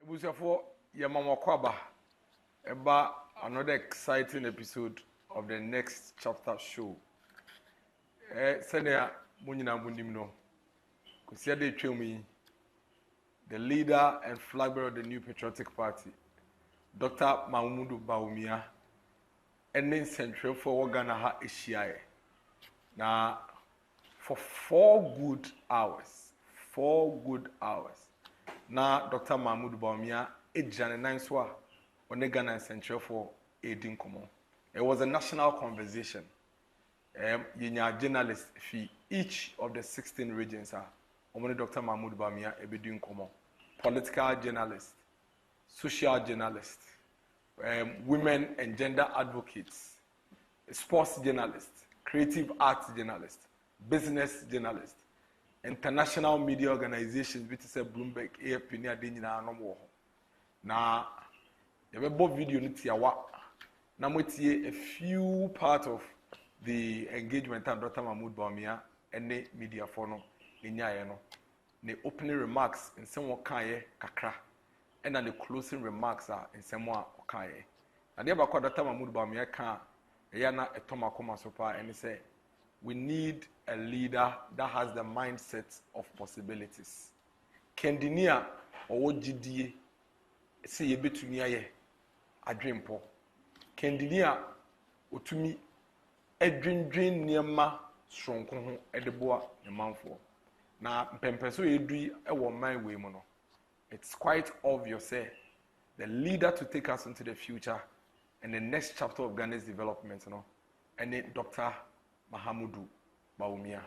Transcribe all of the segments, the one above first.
Ebusafo yamama kwaba eba another exciting episode of the next chapter show. Senior munyina mundim no. Kusia de twemu the leader and flag bearer of the New Patriotic Party, Dr. Mahmoud Bawumia, and then Central for Ghana ha Ishiaye. Now, for 4 good hours, now Dr. Mahmoud Bawumia, Ejane Nanswa, on the Ghana Central for Aiding Komo. It was a national conversation. Yenya journalists for each of the 16 regions are. Dr. Mahmoud Bawumia doing komo. Political journalists, social journalists, women and gender advocates, sports journalists, creative arts journalists, business journalists, international media organizations, which is a Bloomberg, AFP, near Dinina, no more. Now, the web video nitiawa. Now, a few part of the engagement of Dr. Mahmoud Bawumia and the media for no. The opening remarks in some wakaye kakra, and then the closing remarks are in some wakaye. And the about Dr. Mahmoud Bawumia can yana etoma koma sopa and he say we need a leader that has the mindset of possibilities. Kendinia or GDA say ye betunia ye a dream po. Kendinia utumi a dream niema strong kohu edeboa the man for. Now, it's quite obvious the leader to take us into the future and the next chapter of Ghana's development, and Dr. Mahmoud Bawumia.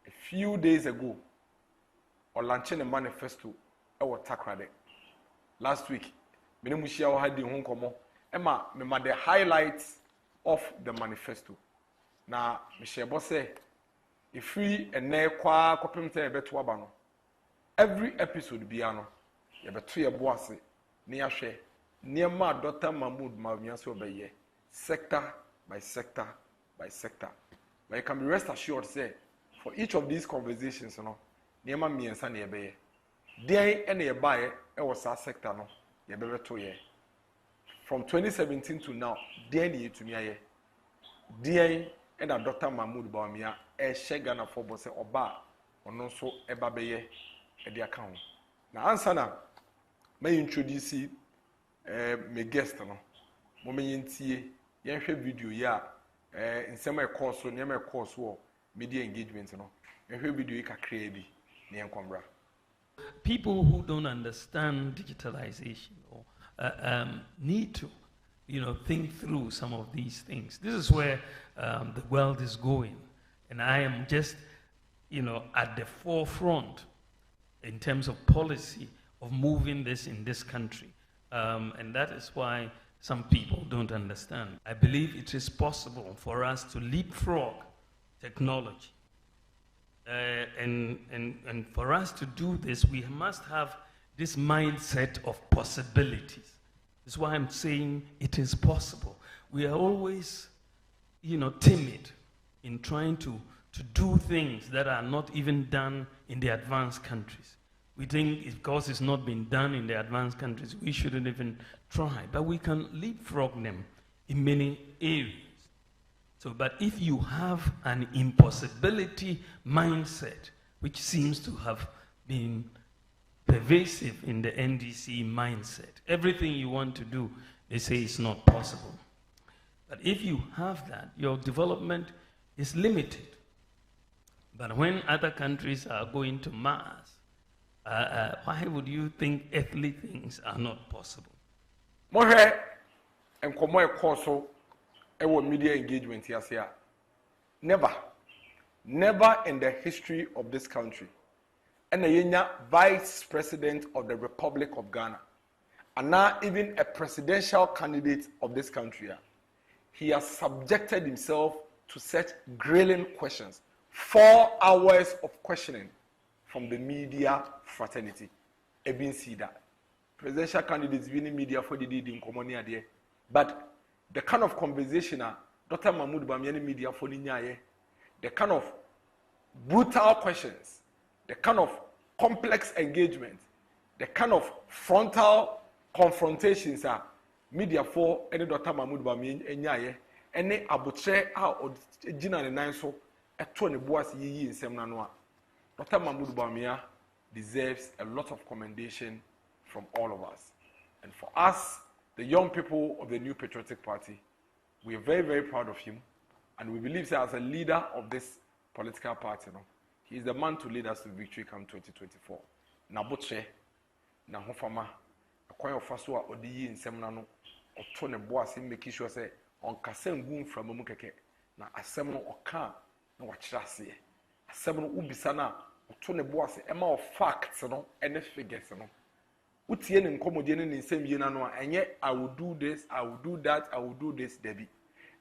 A few days ago, or launching a manifesto, Takrade. Last week, Minimushia had the home komo. Emma, the highlights of the manifesto. Now, Michelle Bosse. If we and kwa kopimte ebeto abano every episode biano yebeto ye boase ne ahwe niema Dr. Mahmoud Bawumia so obeye sector by sector by sector. But you can be rest assured say for each of these conversations niema miensa ne ebeye den ene ye bae e was a sector no ye bebeto ye from 2017 to now den ye tumi aye den and Dr. Mahmoud Bawumia Ghana for Bosse Oba or no so ebabeye at the account. Now, answer now, may introduce my guest. Moment yenhwe video ya in some course so near course war media engagement yenhwe video ka create bi ne enkombra. People who don't understand digitalization or need to think through some of these things. This is where the world is going. And I am just, at the forefront in terms of policy of moving this in this country. And that is why some people don't understand. I believe it is possible for us to leapfrog technology. And for us to do this, we must have this mindset of possibilities. That's why I'm saying it is possible. We are always, timid in trying to do things that are not even done in the advanced countries. We think because it's not been done in the advanced countries, we shouldn't even try. But we can leapfrog them in many areas. So, but if you have an impossibility mindset, which seems to have been pervasive in the NDC mindset, everything you want to do, they say it's not possible. But if you have that, your development is limited. But when other countries are going to Mars, why would you think earthly things are not possible? Mohe and komo ekoso ewo media engagement here. Never in the history of this country. And a vice president of the Republic of Ghana, and now even a presidential candidate of this country, he has subjected himself to such grilling questions. 4 hours of questioning from the media fraternity. Ebin see that. presidential candidates winning media for the in Comonia there. But the kind of conversation Dr. Mahmoud Bawumia media for the kind of brutal questions, the kind of complex engagement, the kind of frontal confrontations are media for any Dr. Mahmoud Bawumia any abutre Gina and Nanso at 20 boas ye in Semnanoa. Dr. Mahmoud Bawumia deserves a lot of commendation from all of us. And for us, the young people of the New Patriotic Party, we are very, very proud of him. And we believe that as a leader of this political party, he is the man to lead us to victory come 2024. Nabotre, Nahofama, a coin of Fasua or the in Semnano, or Tony Boas in making sure say, on Kasem Goon from Mukeke, na Asemno or Khan, no Wachasi, Asemno Ubisana, or Tony Boas, Emma of facts, and figures. Utien in Comodian in the same year, and yet I will do this, I will do that, I will do this, Debbie.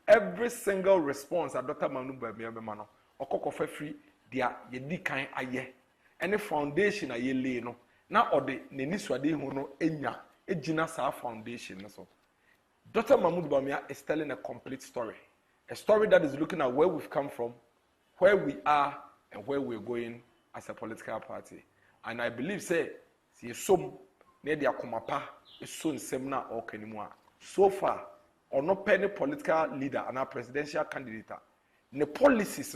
Every single response at Dr. Mahmoud Bawumia, or Coco free, they are Yedikan Aye. Any foundation aye lay no. Now or the Neniswadi Hono Enya, a Jinasa foundation. So Dr. Mahmoud Bawumia is telling a complete story. A story that is looking at where we've come from, where we are, and where we're going as a political party. And I believe, say, see some near the Akomapa is soon seminar or Kenimua. So far, or no penny political leader and a presidential candidate. The policies,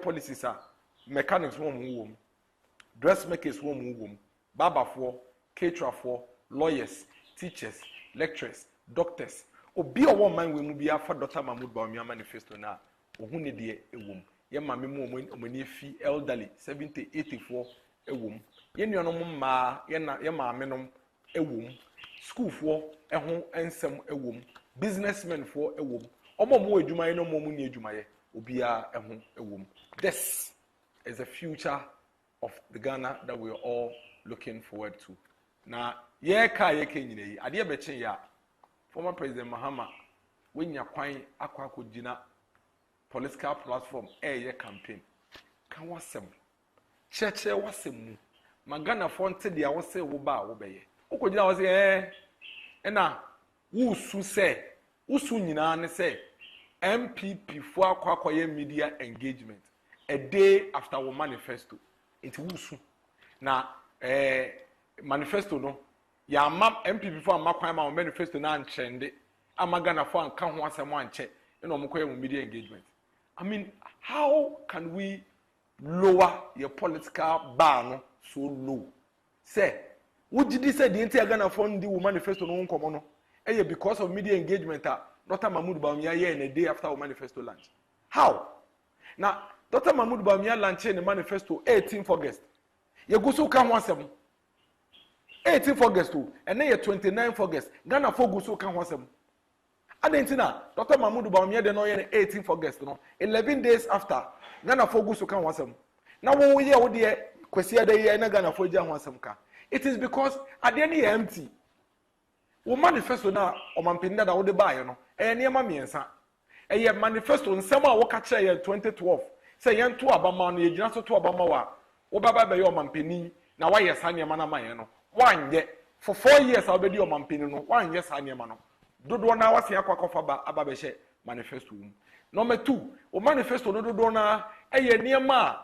policies are mechanics womb, dressmakers womb, barber for, caterer for, lawyers, teachers, lecturers, doctors. Obi a woman will be after Dr. Mahmoud Bawumia manifesto na ohune de ewom. Ye mame mu omani fi elderly 70 84 ewom. Ye nuanom ma ye mame nom ewom. School for ehon ensem ewom. Businessmen for ewom. Omo mo adwumaye no mo mu ni adwumaye. Obi a ehon ewom. This is the future of the Ghana that we are all looking forward to. Na ye ka ye kenyine yi ade be chen ya former President Mahama when ya kwan akwa kujina political platform ye campaign kan wasem cheche wasem mu magana fonte dia wo se wo ba wo beye ukojina wo se na wusu se usu nyina ne se MPP fo akwa ye media engagement a day after our manifesto into wusu na manifesto no ya MPP for amakwan ma manifesto na anchende amagana for anka ho asem anche na omokoye mu media engagement. I mean, how can we lower your political bar no so low? Say, would you say the entire Ghana fund the manifesto no nkomo no? Because of media engagement Dr. Mahmoud Bawumia in a day after our manifesto launch. How? Now, Dr. Mahmoud Bawumia launched the manifesto 18th August. You go so come once 18th August and then 29th August. Ghana for go so come once Adentina, Dr. Mahmoud Bawumia de no 18th August no. 11 days after Ghana for go so come once. Now when we hear what the question the year na Ghana for ja once ka. It is because at the end empty. We manifesto na o mampinda da wo de ba ye no. Niema miensa. Eye manifesto nsem a wo ka kire ye 2012. Say yen to abama no ye gina so to abama wa. Wo baba be ye o mampini na wa ye sa niema na man no. Wanye for 4 years I obedi o mampini no. Wanye sa niema no. Dodo na wase akwakofa ba ababehye manifesto um. Number 2, o manifesto no dodo na eye niema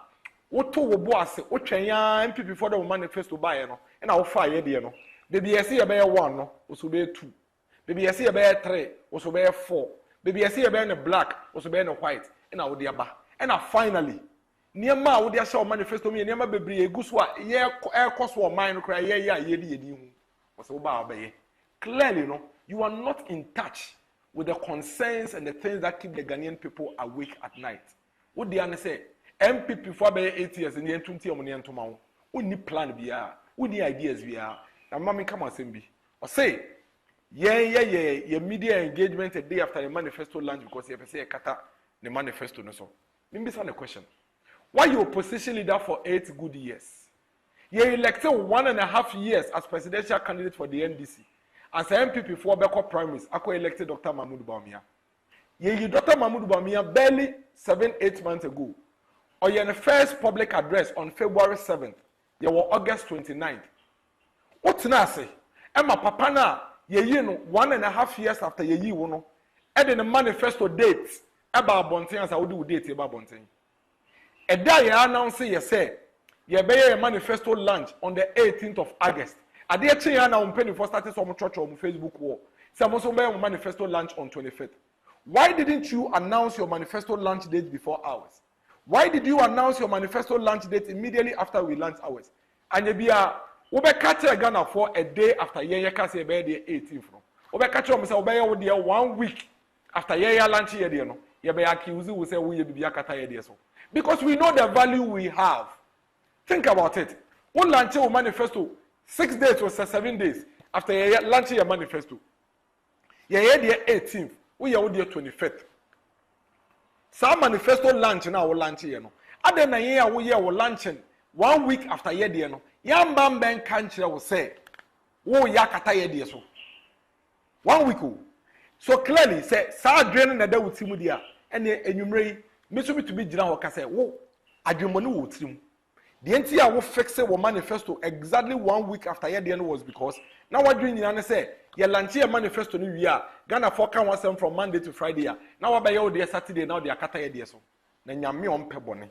wo to wo bo ase wo twen ya MPP for the manifesto ba ye no. E na wo fa ye de no. Baby yesi ye be 1 no, oso be 2. Baby yesi ye be 3, oso be 4. Baby yesi ye be black, oso be white. E na wo de aba. E na finally niema wo de ahye o manifesto mi niema bebre eguso a ye ekoso o man no kra ye ya ye di hu. Oso wo ba obeye. Clearly no, you are not in touch with the concerns and the things that keep the Ghanaian people awake at night. What they say, MPP for about 8 years in the 20 or money tomorrow. We need plan biya, we need ideas biya. And mommy come and be. Or say, yeah, media engagement a day after the manifesto launch because you have to say kata the manifesto no so. Maybe it's a question. Why you opposition leader for 8 good years? You elected 1.5 years as presidential candidate for the NDC. As an MPP for Beko primaries, I elected Dr. Mahmoud Bawumia. You Dr. Mahmoud Bawumia barely 7-8 months ago. Or your first public address on February 7th. You were August 29th. What's na say? Emma papa na ye no 1.5 years after ye wo no e de the manifesto date eba abonten as I would do date eba abonten e da ye announce ye say ye be ye manifesto launch on the 18th of August ade e chen ya na umpeni for starting some church on Facebook wall say mo so be your manifesto launch on 25th. Why didn't you announce your manifesto launch date before ours? Why did you announce your manifesto launch date immediately after we launched ours? And you be a we catch a Ghana for a day after ye can say be the 18th from. We catch you say we 1 week after ye launch ye dey no. Ye be accuse we say we be akata ye dey so. Because we know the value we have. Think about it. We launch your manifesto 6 days or 7 days after ye launch your manifesto. Ye the 18th, we are the 25th. Some manifesto launch now we launch here no. Ade na ye we launching 1 week after ye dey no. Yamba ben country will say, "Oh, yakata ye so." 1 week. So clearly, say, "Sa drain na da wutimu dia." Ene enumre, me so to be jina ho say, "Wo, adwemoni wo tirim." The entire wo fix it wo manifesto exactly 1 week after ye dey was because now what doing nyina say, "Ye launch your manifesto ni wi a, Ghana for kan wasem from Monday to Friday a. Now what by ye dey Saturday now dey akata ye dey so." Na nyame ompe bone.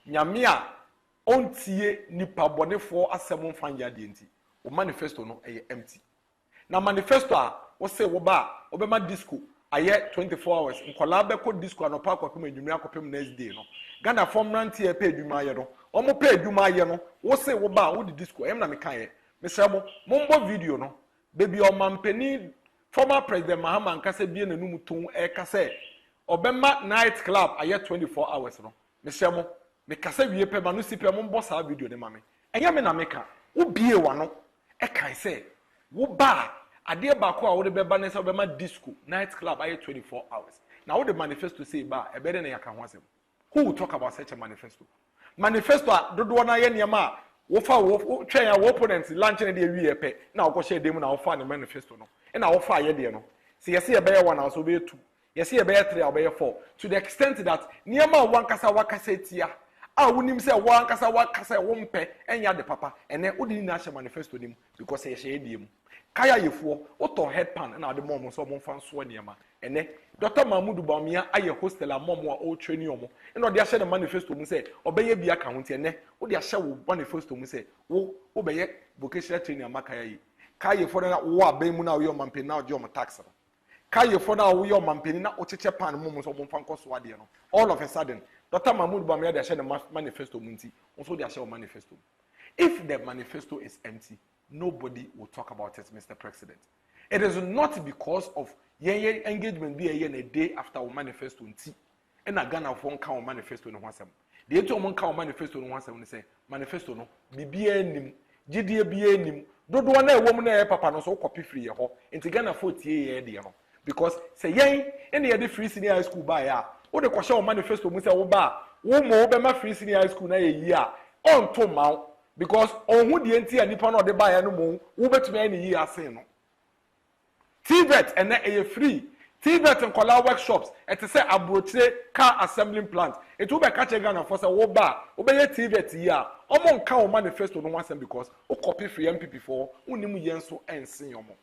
Nyame a ontie nipa bonefo asem mfanya de enti o manifesto no empty na manifesto a wo say wo ba obema disco aye 24 hours nkola be ko disco anopa akopem adwuma akopem next day no Ghana form rantie e pe adwuma aye no omo pe adwuma aye no wo say wo ba wo di disco em na me kan ye me say mo mbo video no baby o mampeni former president Mahama nkase bie nanum ton e ka say obema night club aye 24 hours no me say mo me kasa wie pe ma no sipe mo mbo sa video ne ma me enya me na meka wo bie wa no e kan say wo ba ade ba ko a wo de beba ne sa bema disco night club aye 24 hours now wo the manifesto say ba e be de na yaka ho asem who will talk about such a manifesto dodo na ye niam wo fa wo twen ya wo opponent launch ne de wie pe na wo ko share dem na wo fa ne manifesto no e na wo fa ye de no se yesi e be ye 1 na so be 2 yesi e be ye 3 or be ye 4 to the extent that niam a wankasa wakasa tia wunim say wankasa wakasa wo mpe enya de papa ene odi na hye manifesto nim because ye hye ediem kaya yefo oto headpan na ade mom so mom fan so niam ene Dr. Mahmoud Bawumia aye hostel amom a o training omo ene odi ahye the manifesto mu say obeye bia ka ho tie ene odi ahye wo manifesto mu say wo obeye vocational training amaka yi kaya yefo na wo aban mu na wo yomampe na odi om tax kaya yefo na wo yomampeni na o cheche pan mom so mom fan koso ade no all of a sudden Dr. Mahmoud Bawumia dey share the manifesto munti also dey share manifesto. If the manifesto is empty, nobody will talk about it, Mr. President. It is not because of your engagement be a day after our manifesto unti. And a Ghana phone count manifesto no wasem. The eto mon count manifesto no wasem say manifesto no bibia nim gidie bia nim dodo na ewom na e papa no so copy free ho. Enti Ghana 40 ye de no. Because say yen ene ye de free senior high school buy a wo de kwahye o manifesto mu say wo ba wo mo be ma free senior high school na ye yi a on to ma because on hu de enti anipa na de buy no mo wo betumi ani yi asen no TVET and a free TVET and Kola workshops et say abrochire car assembling plant it will be catch Ghana for say wo ba obey TVET ya omo nka o manifesto no wasem because o copy free MPP for unimu yenso ensin omo.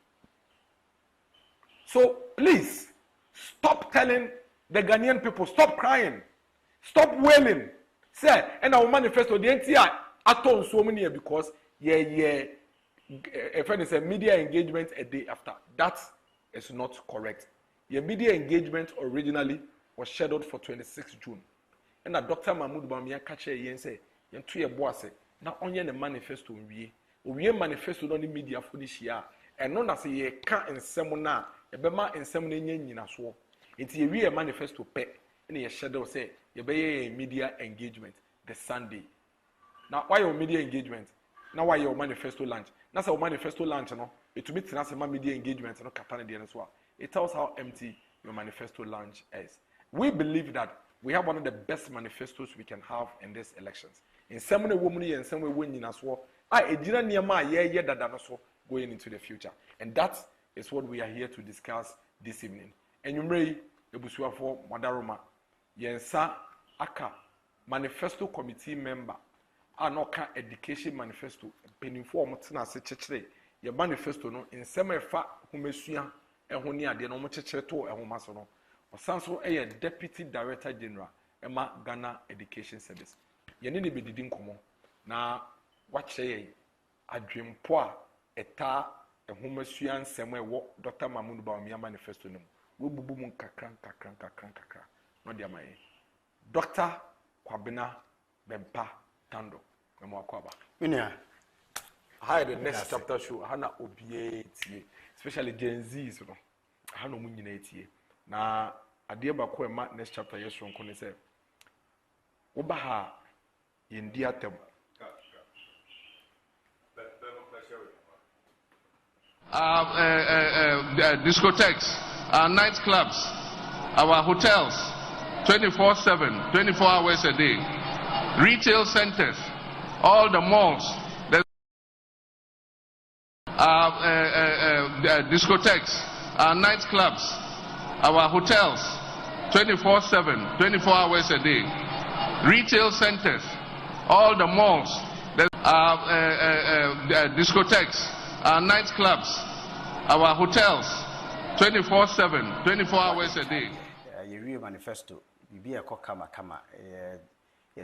So please stop telling the Ghanaian people, stop crying, stop wailing. Say, and our manifesto, the entire aton so many because a friend is a media engagement a day after. That is not correct. Your media engagement originally was scheduled for 26 June. And Dr. Mahmoud Bawumia catch a and say, "You two your boss now only the manifesto we manifesto on the media for this year, and none as a can't in seminar, a bema in seminar in as well. It's a real manifesto pay and a shadow say you be a media engagement the Sunday. Now why your media engagement? Now why your manifesto launch? That's our manifesto launch, no? It will be transform media engagement no Katana as well. It tells how empty your manifesto launch is. We believe that we have one of the best manifestos we can have in these elections. In some way, women and some way winning as well. Going into the future. And that is what we are here to discuss this evening. And you may ebusua for Madaroma yensa aka manifesto committee member anoka education manifesto penifo omtena se chechire your manifesto no in some fa humesua ɛho ne ade no mo kyekere to ɛho ma so no osanso ɛyɛ deputy director general ɛma Ghana Education Service yɛne ne bedidi nkomo na wakyerɛ yɛ adwempo a ɛta ɛhomasua nsɛm ɛwɔ Dr. Mahmoud Bawumia manifesto no mu wobubu mu kakra no de amaye Dr. Kwabena Bempa Tando memo akwaba minia hi the next chapter show hana obie tie especially Gen Z no hana mu nyina tie na ade ba ko ema next chapter yeso nko ne se wo ba ha yendi atem discotheques, our nightclubs, our hotels, 24/7, 24 hours a day, retail centers, all the malls, discotheques, our nightclubs, our hotels, 24/7, 24 hours a day, retail centers, all the malls, discotheques, our nightclubs, our hotels, 24/7, 24 hours a day. You manifesto, you be a kama.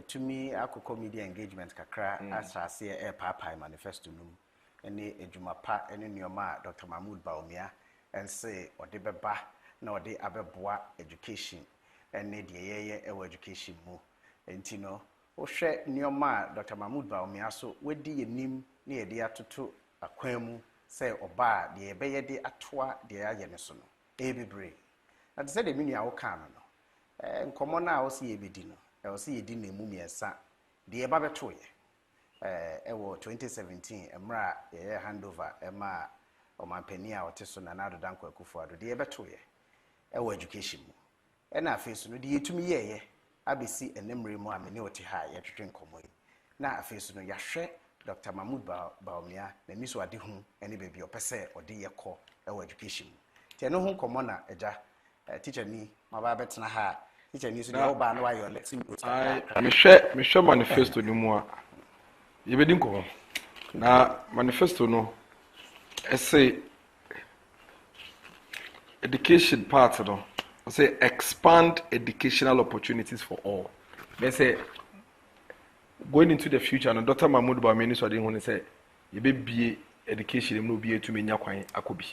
To me, a media engagement kakra as I say a papa manifesto num. Any ejumapa, any nyoma, Dr. Mahmoud Bawumia, and say or de beba, no de abeboa education, and need ye education mo. And tino, o share nyoma, Dr. Mahmoud Bawumia, so we di nim near the atutu. Akwemu say oba de ebeye de atoa de aye ne so no ebebre na say de mini awo kan no nkomo na awo se ebedi no e wo se yedi na emu miensa de eba beto ye ewo 2017 emra ye handover ema omampani a wote so na nado danko akufuado de ebeto ye ewo education mu e na afeso no de yetumi ye abesi enemre mu amene wote ha ye twetwe nkomo yi na afeso no yahwe Dr. Mahmoud Bawumia na miso ade hu ene baby opese ode yekọ ewo education ti eno hu komo na eja teacher ni maba betena ha teacher ni so de oba no ayo let's me hwe manifesto ni mu a yebedi nko na manifesto no say education part no say expand educational opportunities for all. They say going into the future, and Dr. Mahmoud Bawumia so didn't say you be education no be to me nyakwan akobi.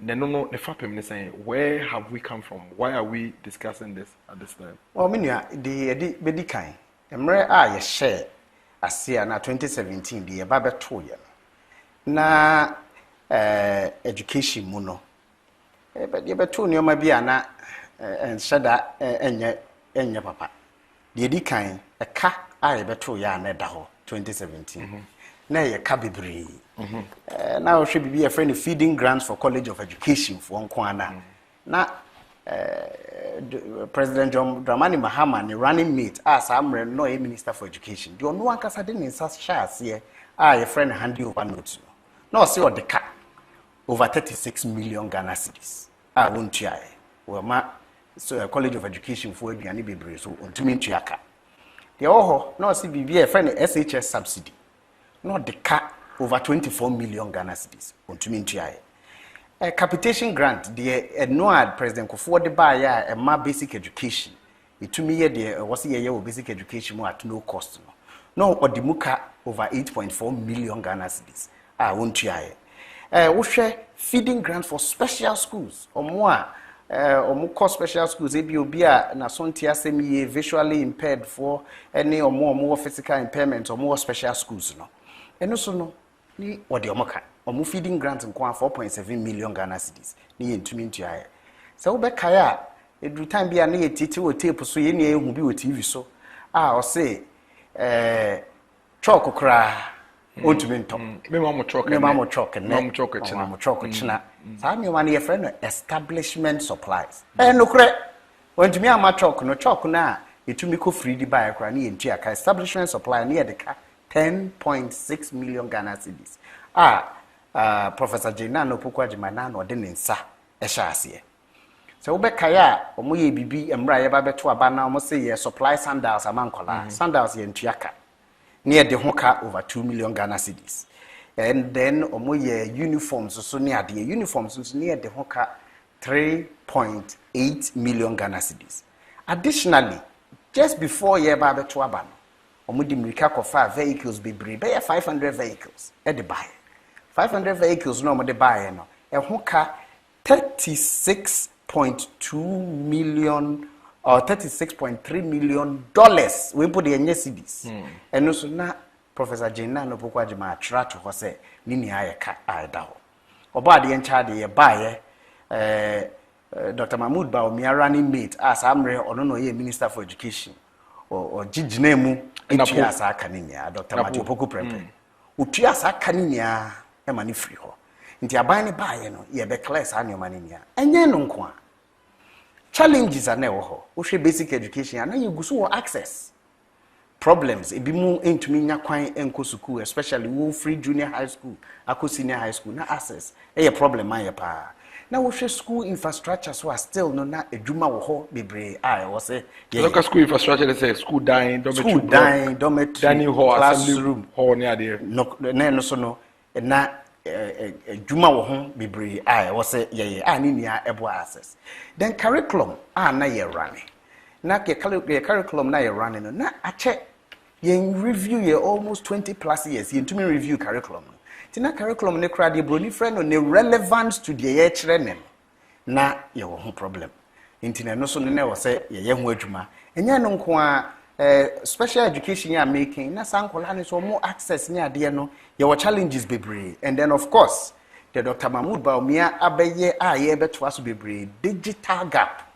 No the fact me saying where have we come from? Why are we discussing this at this time? Well, minia the bedi kan emre a ye share asia na 2017 the eba beto ye na education mu no ebe beto nyoma bia na enshada enye papa the edi kan eka a beto ya na da ho 2017 na ye ka bebre na o hwe bibi a friend feeding grants for College of Education for nkwana na President John Dramani Mahama ni running mate as amre no a minister for education the onu ankasa de nsa sha ase a ye friend hand over note no say o de ka over 36 million Ghana cedis a wontu aye we ma so College of Education for aduane bebre so ontumi ntu aka the oho no see bibi a friend SHS subsidy no de ka over 24 million Ghana cedis ontumi ntu aye a capitation grant the no President Kufuor de buy a ma basic education itumi ye de was ye basic education mo at no cost no odimuka over 8.4 million Ghana cedis won't aye wo hwe feeding grant for special schools omo cost special schools ebi obi a na sonti asemi visually impaired for any omo physical impairment omo special schools no eno so no ni odi omoka omo feeding grant nko 4.7 million Ghana cedis ni yentumi ntuaye so wo be kaya edu time bia na yetiti wo tape so ye na ehu bi wo TV so o say chalk kra otumi nto me mamo chalk china sa mi wan ye friend establishment supplies no kre wontumi ama chalk na etumi ko free di buy kra na yentua ka establishment supply na ye de ka 10.6 million Ghana cedis Professor Jena no pokwa jimana no de nsa ehya ase so wo be kaya omo ye bibi emra ye ba beto aba na omo say ye supply sandals amankola sandals ye ntuaka na ye de ho ka over 2 million Ghana cedis and then omo ye uniforms so near the uniforms so near the hoka 3.8 million Ghana cedis. Additionally, just before ye ba beto aba no omo di mirika kofa vehicles bebre be 500 vehicles e de buy 500 vehicles no omo de buy no e hoka 36.2 million or $36.3 million we put the nye cedis and no so na Professor Jenna no pokwa jima attra to ho se ni ni ayeka aida ho oba de encha de ye bae Dr. Mahmoud Bawumia running mate as amre ono no ye Minister for Education or jijina mu etua asa kanenia Dr. Matthew Poku Prempe utua asa kanenia e mani free ho nti aban ne bae no ye be class anyoma nenia enye no nko a challenges are never ho wo basic education and you go so access problems ebi mu entumi nya kwan enko school especially wo free junior high school ako senior high school na access e problem aye pa na wo school infrastructure so still no na edwuma wo ho bebre I was say local school infrastructure they say school dying dormitory dining hall classroom hall near there no so no na edwuma wo ho bebre I was say ani nia ebo access then curriculum na ye running na ke curriculum na ye running no na ache yen review ye almost 20 plus years yen to me review curriculum tina curriculum ne kra de broni friend no ne relevant to the ye kire ne na ye wo ho problem intina no so ne wo say ye ho adwuma enya no nko a special education you are making na sankola ne so more access ni ade no ye wo challenges bebre and then of course the Dr. Mahmoud Bawumia abeye ye beto aso bebre digital gap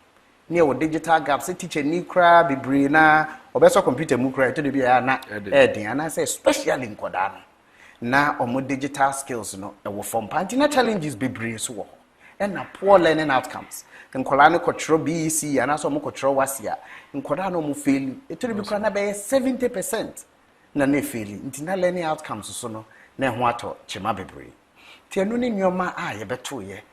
near what digital gap say teacher ni kra bebre na obeso computer mu kra to de bia na and I say especially in kodano na omo digital skills no e wo form pantina challenges bebre so wo and na poor learning outcomes nkola ne kotro BEC and aso mo kotro wasia nkola no mo fail to be kra na be 70% na ne fail ntina learning outcomes so no na ho ato chema bebre ti anu ne nyoma ye beto ye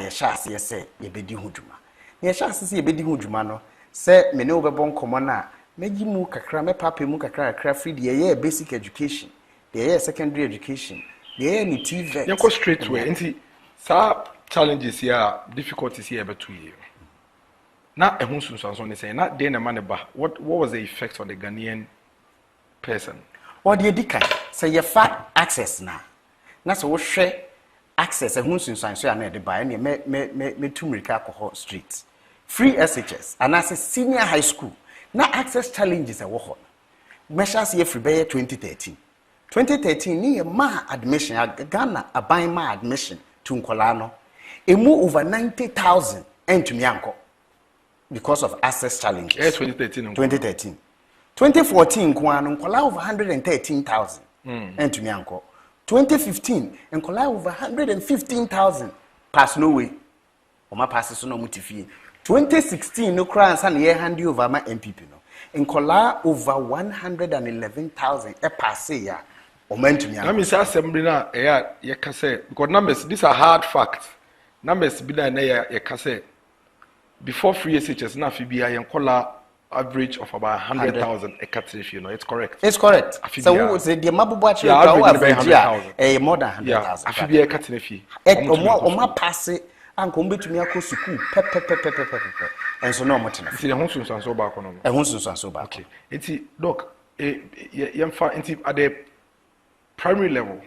ye sha ye se ye bedi huduma ye sha se ye bedi huduma no se me ne obebon komo na meji mu kakra me papa mu kakra free ye basic education ye secondary education ye ni TV you go straight way nti sa challenges here difficulties here beto ye na ehun sunsun ne say na dey na man ba what was the effect on the Ghanaian person what the edikan say ye fa access na so wo hwe access ehun sunsun so ya na de ba ne me tumrika akọ street free SHS and as a senior high school na access challenges e wo ho measures ye free by 2013 ni ma admission Ghana aban ma admission to nkola no emu over 90,000 entumi anko because of access challenges 2013 2014 nkola over 113,000 entumi anko 2015 nkola over 115,000 pass no way o ma pass so no mutifie 2016 no kra ansa na ye hand over ma MPP no nkola over 111,000 e pass ya o ma ntumi anko na me say assembly na ye ka say because numbers these are hard facts numbers bi na ye ka say before free SHS na fi bia ye nkola average of about 100,000 a catfish, you know, it's correct. It's correct. So who say the mabubu actually average more than 100,000. Yeah, afi a catfish. Oma pass anko mbetumi akọ school pe enso no motina. Nti ehun sunsun so ba kono. Ehun sunsun so ba. Okay. Nti doc yemfa nti at the primary level,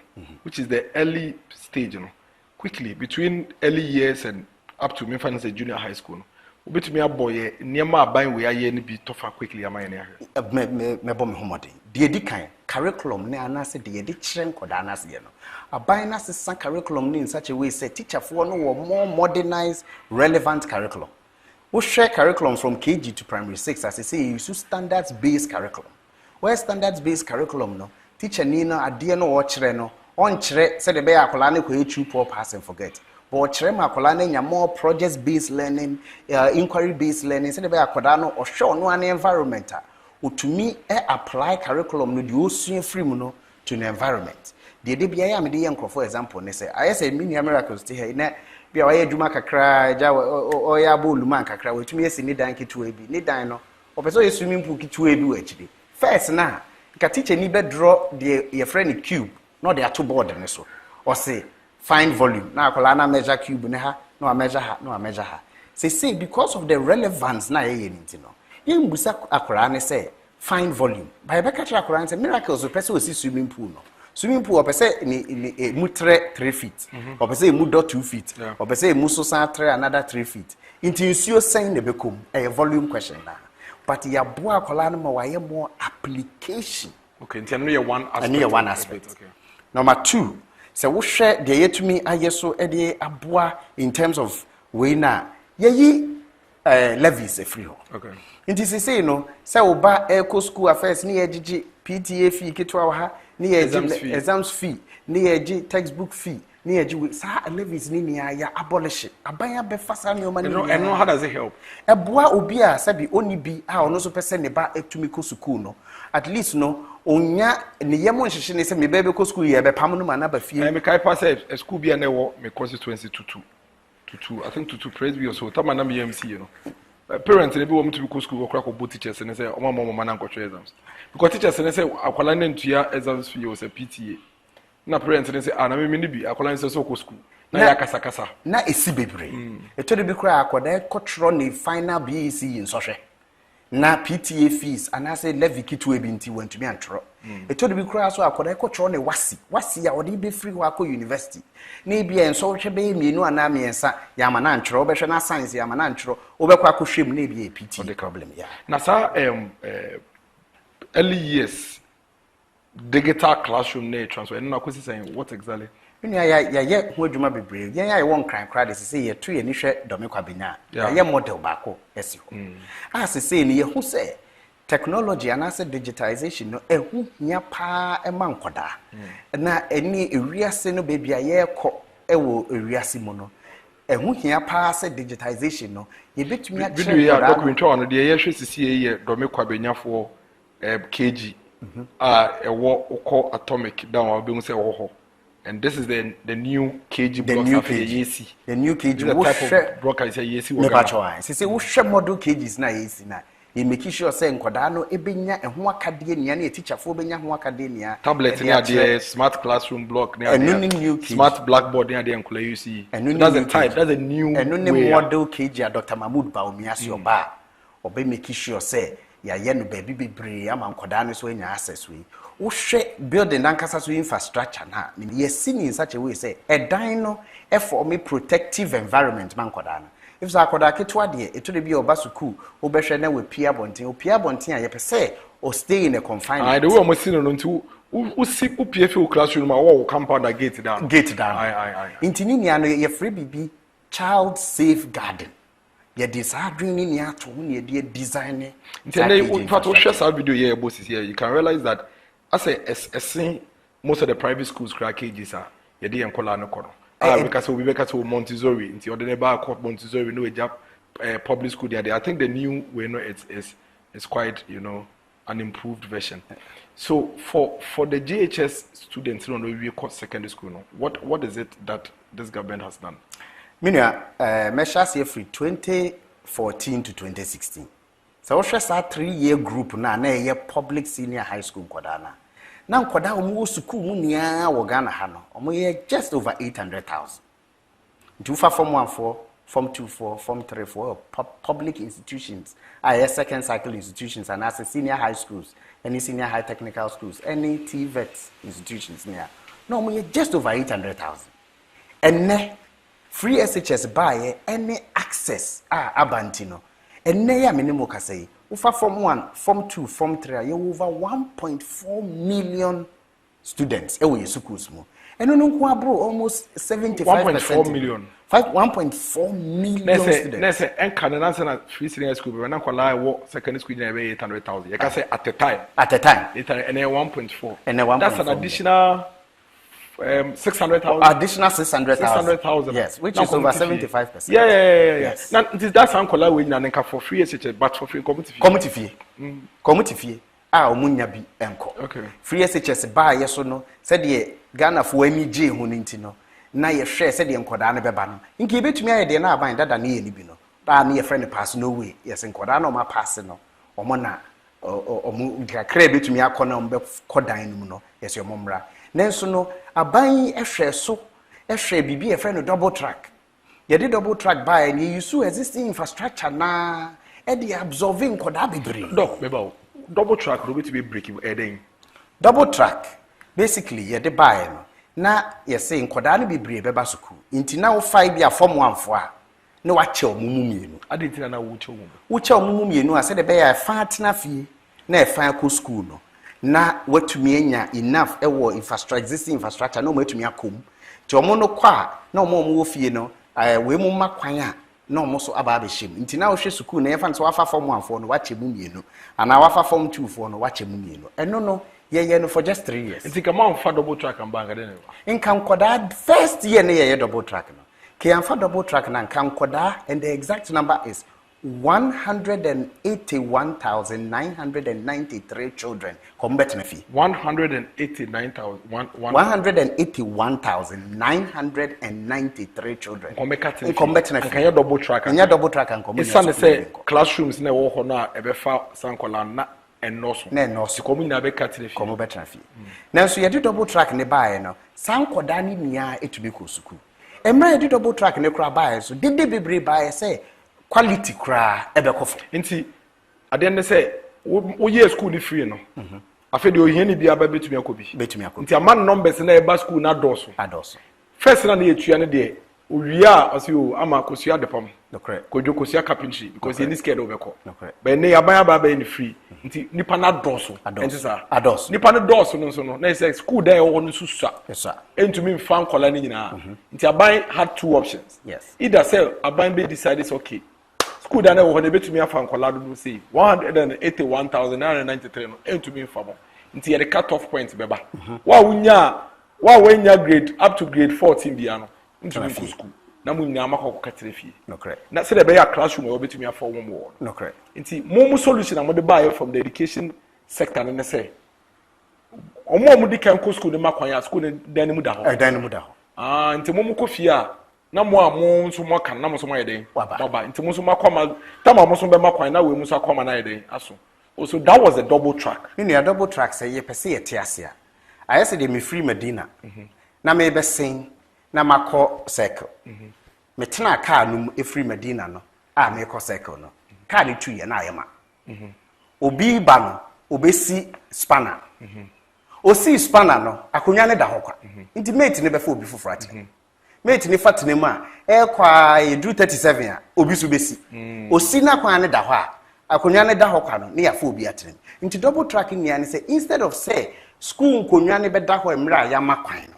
which is the early stage, you know, quickly between early years and up to me finance junior high school. Obetumi aboye niema aban we aye ni bi tofa quickly aman ne ahwe me bom homode de edikan curriculum ne anase de edi kire nkoda anase ye no aban na sesa curriculum ne in such a way say teacher for no more modernized relevant curriculum we share curriculum from KG to primary 6 as I say you use standards based curriculum where standards based curriculum no teacher ni no ade no wo kire no on kire say de be akola ne ko echu poor pass and forget. But Chrema Kolane more project based learning, inquiry based learning, so the Akodano or show no an environment. To me, apply curriculum no do soon free muno to the environment. The DBI am the uncle, for example, they say, I say many miracles to her net. Be away Jumaka cry, or Yabu Lumanka cry, which means need danky to a be, need dino, or person swimming pool to a do HD. First now, you can teach any bed draw your friendly cube no they are two board ne so or say find volume na akola na measure cube ne ha no measure ha no measure ha say because of the relevance na ye nti no yin busa akola ne say find volume by be catch akola ne say miracles o person o si swimming pool no swimming pool o person ni mu 3 feet o person mu 2 feet o person mu so san 3 another 3 feet into nsuo sen ne bekom a volume question na but ya bo akola no ma waye more application. Okay, nti no ye one aspect. And ye one aspect. Okay. Number 2, so wo share the yetumi ayeso e de aboa in terms of we na ye levies e free ho. Okay. Nti say no, say wo ba eco school affairs ni ye gigi PTA fee kitwa ha, ni ye exams fee, ni ye gigi textbook fee, ni ye gigi sa levies ni ya abolish. Abanya be fasa ni o mani. And how does it help? Eboa obi a sabi oni bi a ono so pese ne ba etumi ko school no. At least no onya ne yemo nhihye ne se me bebe ko school ye be pam no ma na ba fie me kai pass a school bia na wo me constituency to I think to praise be so tama na me MC you know parents ne bi wo mtu ko school okra ko bo teachers ne say o mama na nkotwe exams because teachers ne say akwala na ntua exams fee o say PTA na parents ne say na me ni bi akwala ne say so ko school na ya kasa na esi bebre eto de bi kra akoda kotro ne final BEC in sohwe na PTA fees and I say levy kitu ebinti went to me antro eto de bi kura so akoda ekotro ne wasi ya odi be free wa ko university na bia enso hwe be mienu ana miensa ya ma na antro be hwe na science ya ma na antro obekwa ko hwem na bia PTA problem ya na sa early years digital classroom na transfer na ko saying what exactly ya ho adwuma bebre ya won kran kra de se ye to ye ni hwe domekwa benya ya model bako esi ho se ni ye hu se technology and as digitization no ehu nya pa e man koda na eni ewiase no baby aye ko ewo ewiase mu no ehu hia pa se digitization no ye betumi a video ya document on de ye hwe sisi ye domekwa benyafo kg ewo uko atomic down obi se wo ho. And this is the new KG block. The new KG. The type of block is a YEC. Never say we share model KGs na YEC na. You make sure say nkoda no ebenya ehho akade nia na teacher fo benya ho akade nia. Tablet nia dey smart classroom block nia dey. Smart blackboard nia dey nkola use. That's the type. That's a new way. And new model KG Dr. Mahmoud Bawumia oba. Obe make sure say ya ye no baby bebre ama nkoda no so enya access we. Wo building ankasa so infrastructure na ye seen in such a way say a dino for me protective environment man koda na if so akoda ketwa de e to de bi oba school wo be hwe na we pia bonten a ye pese or stay in a confinement the way we see no nti wo si wo pia fi classroom ma wo compound gate down intini nia no ye free bibi child safeguarding ye disadwin ni ato wo ne de design intende what share that video here boss here you can realize that as a most of the private schools crack cages are ye dey enkola no kono because we because Montessori nti odene ba court Montessori no ejap public school there I think the new way no it's quite an improved version. So for the GHS students no we call secondary school no what is it that this government has done? Minia measures here free 2014 to 2016. So we share 3-year group na ye public senior high school kodana. Na nkoda omo school mu nia wo Ghana ha no. Omo ye just over 800,000. Ntufa form 1 for form 2 for form 3 for public institutions. Second cycle institutions and as senior high schools, any senior high technical schools, any TVET institutions near. No, omo ye just over 800,000. And free SHS buy any access abantino. And neya minimum ka say ufa form 1 form 2 form 3 you over 1.4 million students e we schools mo and no nko abro almost 75%. 1.4 million 1.4 million students let's say en canada na free senior school but na kwala wo secondary school na be 800,000 you can say at a time and 1.4 and that's an additional 600,000 additional 600,000 yes which is over 75%. Yeah. Yes. Now that's ankola we na nka for free SHS but for free community fee omunya bi enko okay free SHS ba ye so no said ye Ghana for MJ hu ninti no na ye hwe said ye nkoda na beba no nki betumi aye de na aban dada na ye ni bi no ba na ye friend pass no way yes nkoda na o ma pass no omo na omu kakra betumi akona ombe kodan mu no yes omomra nenso no aban ehwe so ehwe bibi e friend double track ye did double track by and you use existing infrastructure na e dey absorbing koda bebre doc beba double track do be break eden double track basically ye dey buy no na ye say koda no bebre beba suku inti na wo 5 bia form 1 fo a na wa che omumu mienu ade ntina na wo che omumu mienu a se de be ya fa atena fie na e fa ko school no na watumi enya enough ewo infrastructure existing infrastructure no matumi akom ti omo no kwa na omo wo fie no we mu makwan a na omo so aba abehim nti na wo hwe school na ye fa nso wafa form 1 fo no wache mu mienu ana wafa form 2 fo no wache mu mienu eno no ye no for just 3 years nti kama mfa double track and bang ade in kan koda first year na ye double track no ke amfa double track na kan koda and the exact number is 181,993 children combat na fee 181,993 children combat na fee kan double track and double track and combat isa say classrooms na wo ho na e be fa sankola na enoso na enoso community na be cut na fee combat na fee na so ye do double track ne bae no sankoda ni nia etumi ko suku emra ye do double track ne kra bae so dede bebre bae say quality kra ebe kofo nti ade ne say wo ye school ni free no afa de ohia ni bia ba betumi akobi nti aman numbers na e ba school na doso first na ye tua ne de owia ose o ama kosua de pam kojo kosua carpentry because you need scared obeko but ne yaban aba ba ni free nti nipa na doso nti sa nipa na doso no so no na say school there wo no susa entumi mfa nkola ni nyina nti aban had two options either say aban be decide is okay school da na wo ne betumi afa nkola do say 181,993 no entumi mfa mo nti ye the cut off point beba wa wenya grade up to grade 14 bia no ntumi ko school na mu nyama makọ katere fie na se de be ya classroom we betumi afọ wo mo nti mo solution am de buy from the education sector ne say omo di kan ko school ne makwan ya school ne dan mu da ho nti mo ko fie a na mo amo nso mo kan na mo so mo yeden baba nti mo so makwa ta mo so be makwan na we mu so akwa na yeden aso so that was a double track a double track say ye pese ye tiasia I said me free Medina na me be sing na makọ circle me tena car no e free Medina no a me kọ circle no car ni tu ye na ayema obi ba no obesi spanner osi spanner no akonya ne da ho kwa nti mate ne be fa obi fufurati mate ne fatene mu a e kwa e do 37 a obi so besi osi na kwa ne da ho a akonya ne da ho kwa no ne ya fa obi atene nti double tracking ne say instead of say school nkonya ne be da ho emra ya makwan no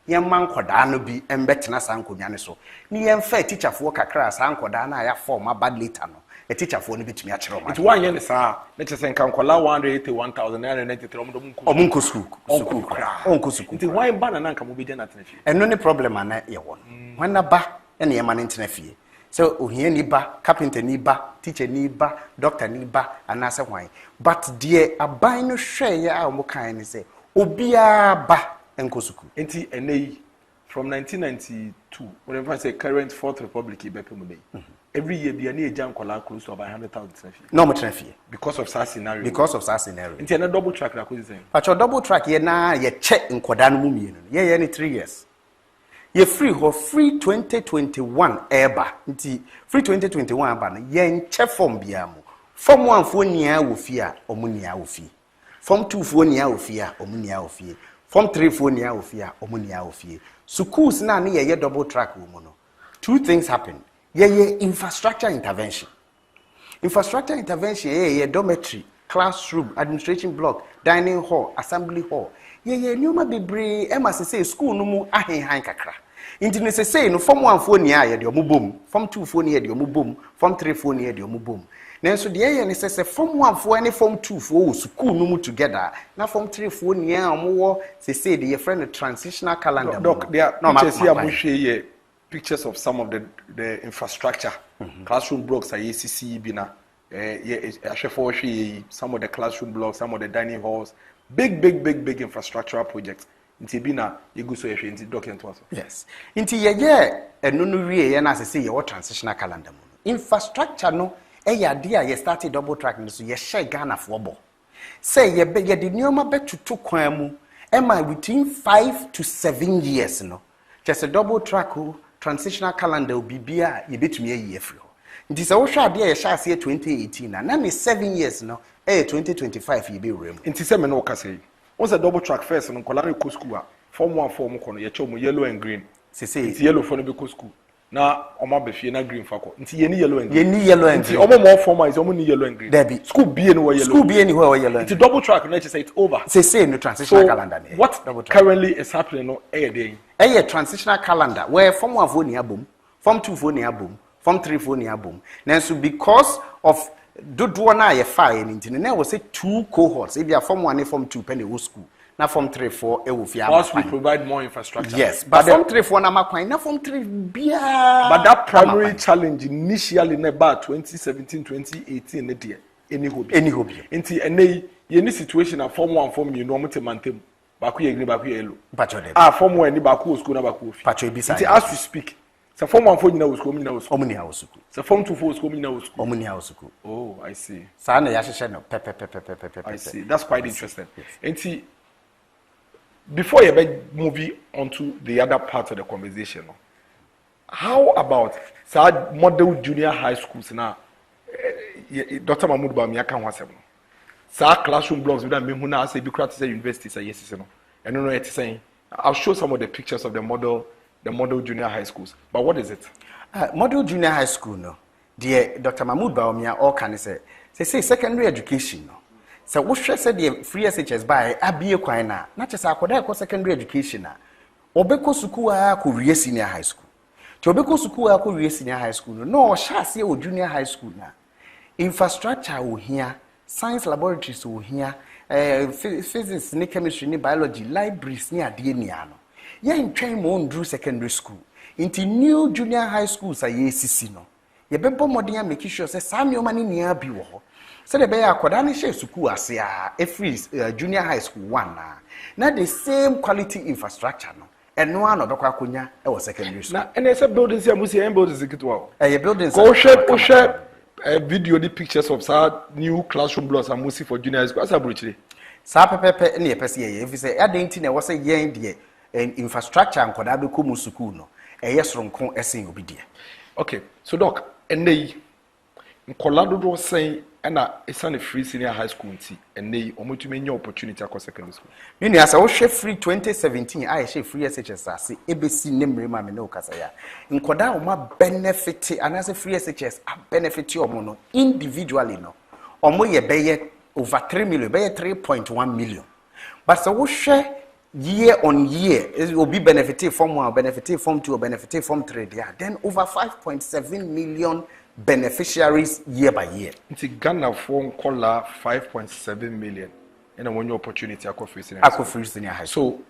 yemman koda no bi embetena sankonya ne so ni yemfa teacher fo kakra sankoda na ya form bad later no a teacher fo ne betumi a kire o it one yen sa na chese nkan kola 181,993 omunko school onko school nti why ba na nka mo be je na tena fie eno ne problem ana ye won wan na ba ene yema ne tena fie so ohia ni ba carpenter ni ba teacher ni ba doctor ni ba anase hwan but dear aban no hwe ye a mo kan ni say obia ba enkosuku enti enei from 1992 when I say current fourth republic ibepemu dey every year bia na eja nkola close to about 100,000 traffic no mo traffic because of that scenario enti na double track na ko say but your double track ye na ye check nkoda no mu mienu ye ni 3 years ye free 2021 eba nti free 2021 aba no ye nche form bia mu form 1 fo nia wo fi a omunia wo fi form 2 fo nia wo fi a omunia wo fi form 3 fo nia wo fi a omunia wo fi schools na ne ye double track wo mu no two things happen ye infrastructure intervention ye dormitory classroom administration block dining hall assembly hall ye nyoma bebre e ma say school no mu ahenhan kakra inti ne say no form 1 fo nia ye de omubom form 2 fo nia de omubom form 3 fo nia de omubom nenso de ye ne say form 1 fo and form 2 fo school no mu together na form 3 fo nia omo say de ye friend transitional calendar doc they are pictures here mo hwe ye pictures of some of the infrastructure classroom blocks are ACC bina some of the classroom blocks, some of the dining halls, big infrastructural projects. Inti bina yeguso yehwe inti document waso. Yes. Inti ye enunu wie ye na say ye transitional calendar mu. Infrastructure no ade a ye started double track no so ye share Ghana for bo say ye de nyoma betutu kwan mu ema between 5 to 7 years no just a double track transitional calendar bibia ye betumi ayi afri ho nti se wo hwa ade ye share se 2018 na me 7 years no 2025 ye be rem nti se me no ka say what's a double track first no kola re ko school a form 1 form kono ye chew mo yellow and green say nti yellow for no be ko school na omo abefie na green fa ko nti ye ni yellow and green nti omo more formal is omo ni yellow and green Debbie. school be no yellow school be anywhere yellow nti double track no say it's over say no transitional calendar ne what currently is happening no transitional calendar where form 1 for ni abom form 2 for ni abom form 3 for ni abom nanso because of dodo na ye fire nti na we say 2 cohorts if you are form 1 and form 2 pen e school na form 3 4 e wo fia we provide more infrastructure yes but form 3 4 na makwan na form 3 bia but that primary challenge initially na about 2017 2018 ne de any hobby nti enei ye ni situation na form 1 form you no mo temantem ba ku ye green ba ku ye yellow form 1 ni ba ku school na ba ku fi nti as we speak so form 1 for you na school ni na school omni house school so form 2 for school ni na school omni house school oh I see sa na ya hye no pe I see that's quite interesting nti before you move on to the other part of the conversation, how about model junior high schools now? Dr. Mahmoud Bawumia can was classroom blocks with that Mehuna say Bucratis University say yes, no. I don't know what it's saying. I'll show some of the pictures of the model junior high schools. But what is it? Model junior high school, no. Dear Dr. Mahmoud Bawumia, all can say secondary education, no. So what she said the free SHS by abie kwan na che sa akoda ko secondary education na obeko school a ko wie senior high school to obeko school a ko wie senior high school no o sha se o junior high school na infrastructure wo hia science laboratories wo hia physics ni chemistry ni biology libraries ni ade ni ano ye ntwen mo ndru secondary school into new junior high schools a ye sisi no ye bebo modern a make sure say sa me o mani ni abi wo ho so the bear akoda ni she school ase a every junior high school one na the same quality infrastructure no eno an obekwa akonya e wo secondary school na ene se buildings ya musi en buildings kitwa eh buildings go share video the pictures of new classroom blocks and musi for junior high school asa brochire sa pepepe ne pese ye if say adenti na wo say yen de infrastructure ankoda be ko mu school no soronko esen obi de okay so doc ene nkola dodo say na it's a free senior high school nti ene omutumi nya opportunity across secondary school mini asa wo hwe free 2017 I hwe free SHS ase ebesi nemre ma me no kasa ya nkoda o ma benefit anase free SHS a benefit o mo no individually no omo ye beye over 3 million beye 3.1 million but so wo hwe year on year it will be benefited from 1 benefited from 2 benefited from 3 there then over 5.7 million beneficiaries year by year. It's Ghana for color 5.7 million and one opportunity free senior high school. So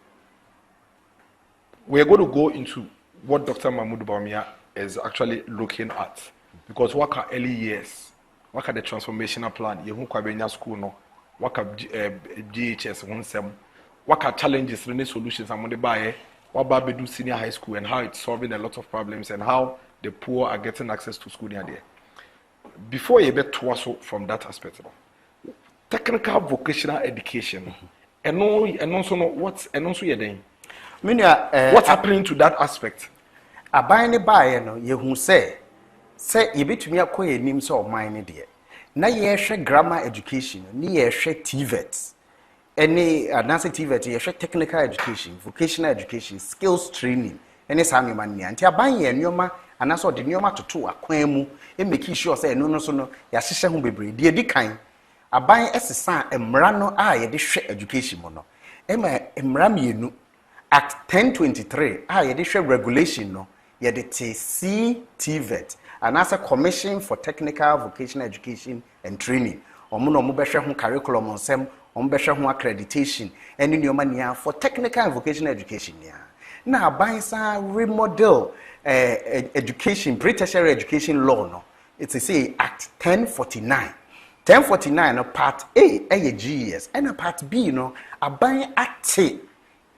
we're going to go into what Dr. Mahmoud Bawumia is actually looking at because what are early years, what are the transformational plan, you who school no, what are GHS 17, what are challenges and solutions I'm going to buy, what about do senior high school and how it's solving a lot of problems and how the poor are getting access to school near there. Before you get to us from that aspect, technical vocational education, and also know what's and also you're doing. What's happening to that aspect? A buying buy no ye who say you bet me a coy names of mine dear. Na ye share grammar education, ni ye share TVET. Any advanced TVET, ye share technical education, vocational education, skills training, any Sammy man, and you're buying a and that's what the new matter to akwan mu e make sure say no so no ya hyehyɛ ho bebre de edi kan aban esesa emra no a ye de hwɛ education mo no e ma emra mienu act 1023 a ye de hwɛ regulation no ye de TVET and as a commission for technical vocational education and training omo no mo bɛhwɛ ho curriculum onsem omo bɛhwɛ ho accreditation ene nneoma nia for technical and vocational education nia na aban sa remodel education, pre-tertiary education law, no. It's a say Act 1049. 1049, no, Part A, GES, and a Part B, no, a buying act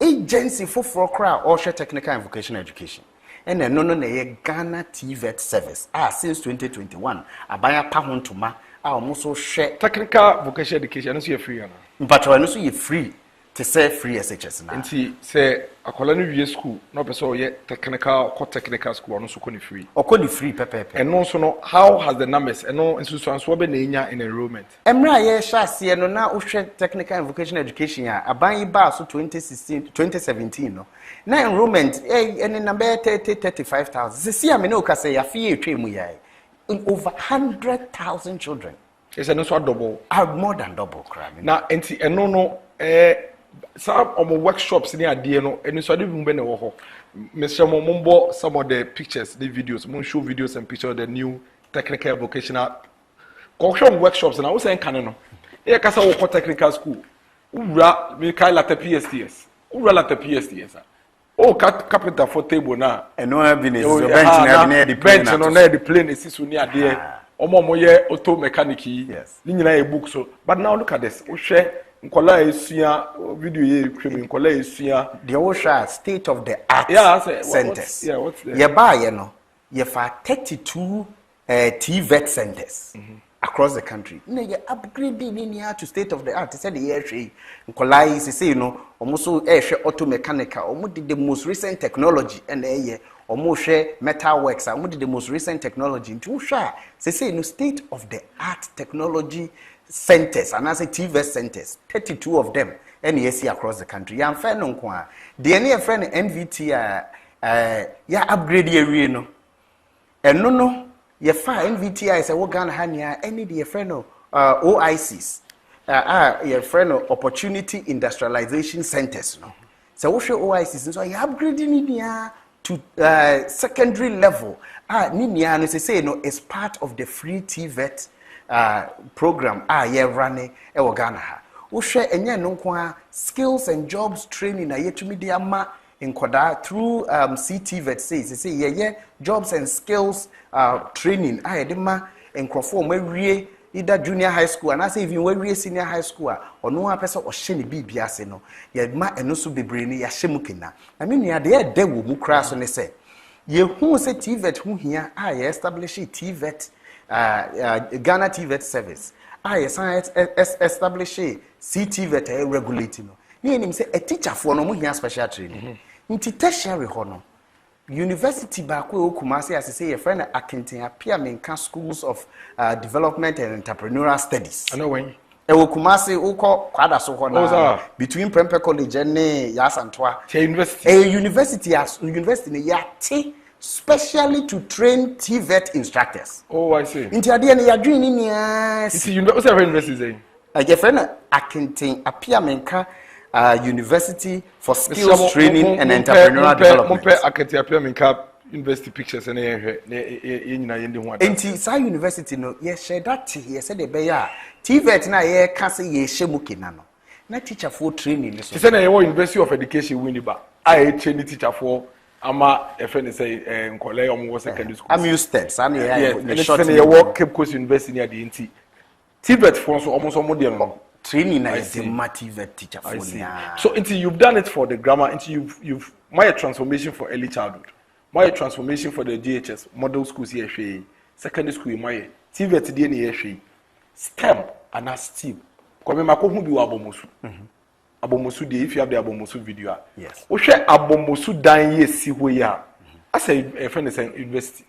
agency for crowd or share technical and vocational education. and no Ghana TVET service since 2021 abaya pa ho ntoma almost so share technical vocational education no so free na but when so you free to say free SHS na nti say akola no wie school no person ye technical school no so ko ni free okodi free pepepe and no so no how has the numbers and no so be na enya in enrollment emra ye hwase no na ohwe technical and vocational education ya aban ba so 2017 no na enrollment any number 35,000 see am no ka say ya fie etwemu ya over 100,000 children. It's no so double. More than double, crime. Now, enti eno no some of my workshops in the no, and so I didn't be no. Mr. Mombo, some of the pictures, the videos, mon show videos and pictures of the new technical vocational workshops, and I was saying, Canano. Here, Casa Woko Technical School. Ura, me Kaila PSTS. Ura la PSTS. Oh, carpenter for table now. And no evidence. Bench near the plane. Bench on the plane is so near there. Omo moye auto mechanic. Yes. Ni nyina e book so. But now look at this. O hwe nkola esua video ye kwem nkola esua. The Osha state of the art centers. What's there? Ye ba ye no. Ye fa 32 TVET centers. Across the country. You know, you upgrading in here to state of the art. They said the year Nkolai is say, you know, almost auto mechanical, almost the most recent technology and almost metal works, almost the most recent technology into share. They say, you know, state of the art technology centers, and I say TVET centers, 32 of them, and yes, across the country. I'm fair no kwa. The any friend NVT ya upgrade area no. And no. Ye fa NVTI say wo Ghana hania any the friend of OICs your friend of opportunity industrialization centers no so wo hwe OICs so you upgrading it to secondary level ni nia no say no is part of the free TVET program ye running e wo Ghana ha wo hwe enye no nko skills and jobs training na yetumi dia ma Nkoda through CTVET say yeah jobs and skills training ayedema enkrofo mawie either junior high school and I say even we senior high school or no one person or sheni bibia ase no ye ma eno so bebre ni ya hyemukena I mean ya de wo mu kra so ne say ye hu say TVET hu hia ye establish TVET Ghana TVET service ye science establish CTVET regulate no ye say a teacher for no mu hia special training nti tertiary hono university ba ko Kumasi as say your friend Akintin appear menka schools of development and entrepreneurial studies I know when e wo Kumasi uko kwada so hono between Prempeh College and Yasantoa university university ne yate specially to train TVET instructors. Oh, I see. Nti ade ne yadwen ni nia it's university saying your friend Akintin appear menka university for skills training and entrepreneurial development. University pictures and Enti sa university no ye share that ye said the beya TVET na ye ka say ye hyemuke na no na teacher for training so say na ye University of Education winiba I train teacher for ama a friend say nkole omo secondary school I'm used to sa na ye short ye work Cape Coast University near the NT TVET for so almost no training na is the motive teacher for so until you've done it for the grammar until you've my transformation for early childhood my transformation for the GHS model schools here secondary school my TVET dey na here STEM and STEAM come mako hu bi wa abomosu dey if you have the abomosu video yes wo hwe abomosu dan ye si ho ya as a friend is university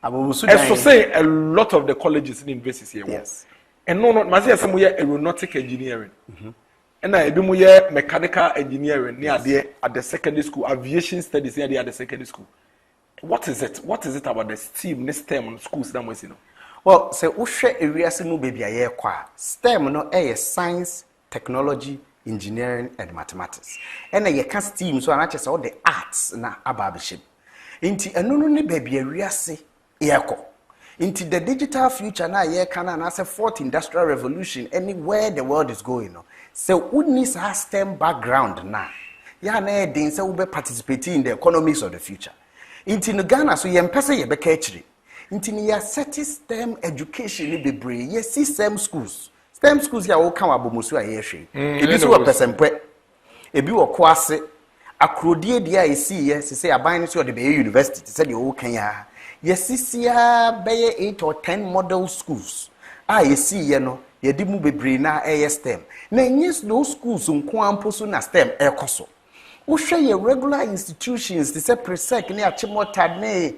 abomosu dan so say a lot of the colleges in universities here yes and no must say some aeronautic engineering and I do mechanical engineering near there at the secondary school aviation studies near there at the secondary school. What is it about the STEM next term schools that we see no? Well, say uhwe area mu baby aye kwa STEM no science, technology, engineering and mathematics. And ye can STEM so anache say all the arts na ababiship. Inti eno no ne baby area se yeko. Into the digital future na ye can and as a fourth industrial revolution anywhere the world is going no. So who needs a STEM background na ya na den say we be participating in the economics of the future. Into Ghana so ye mpese ye be ka akire. Into ni ya set STEM education ni bebre ye see STEM schools ya wo kan abomosu a ye hwe. Ebi so wo pesempe. Ebi wo kwase akrodie dia esi ye se aban no so de be university se de o kan ya yesisia be 8 or 10 model schools yesi ye no ye di mu bebre na STEM na nyes those schools nko ampo so na STEM ekoso wo hwe ye regular institutions they say presec ne achimota ne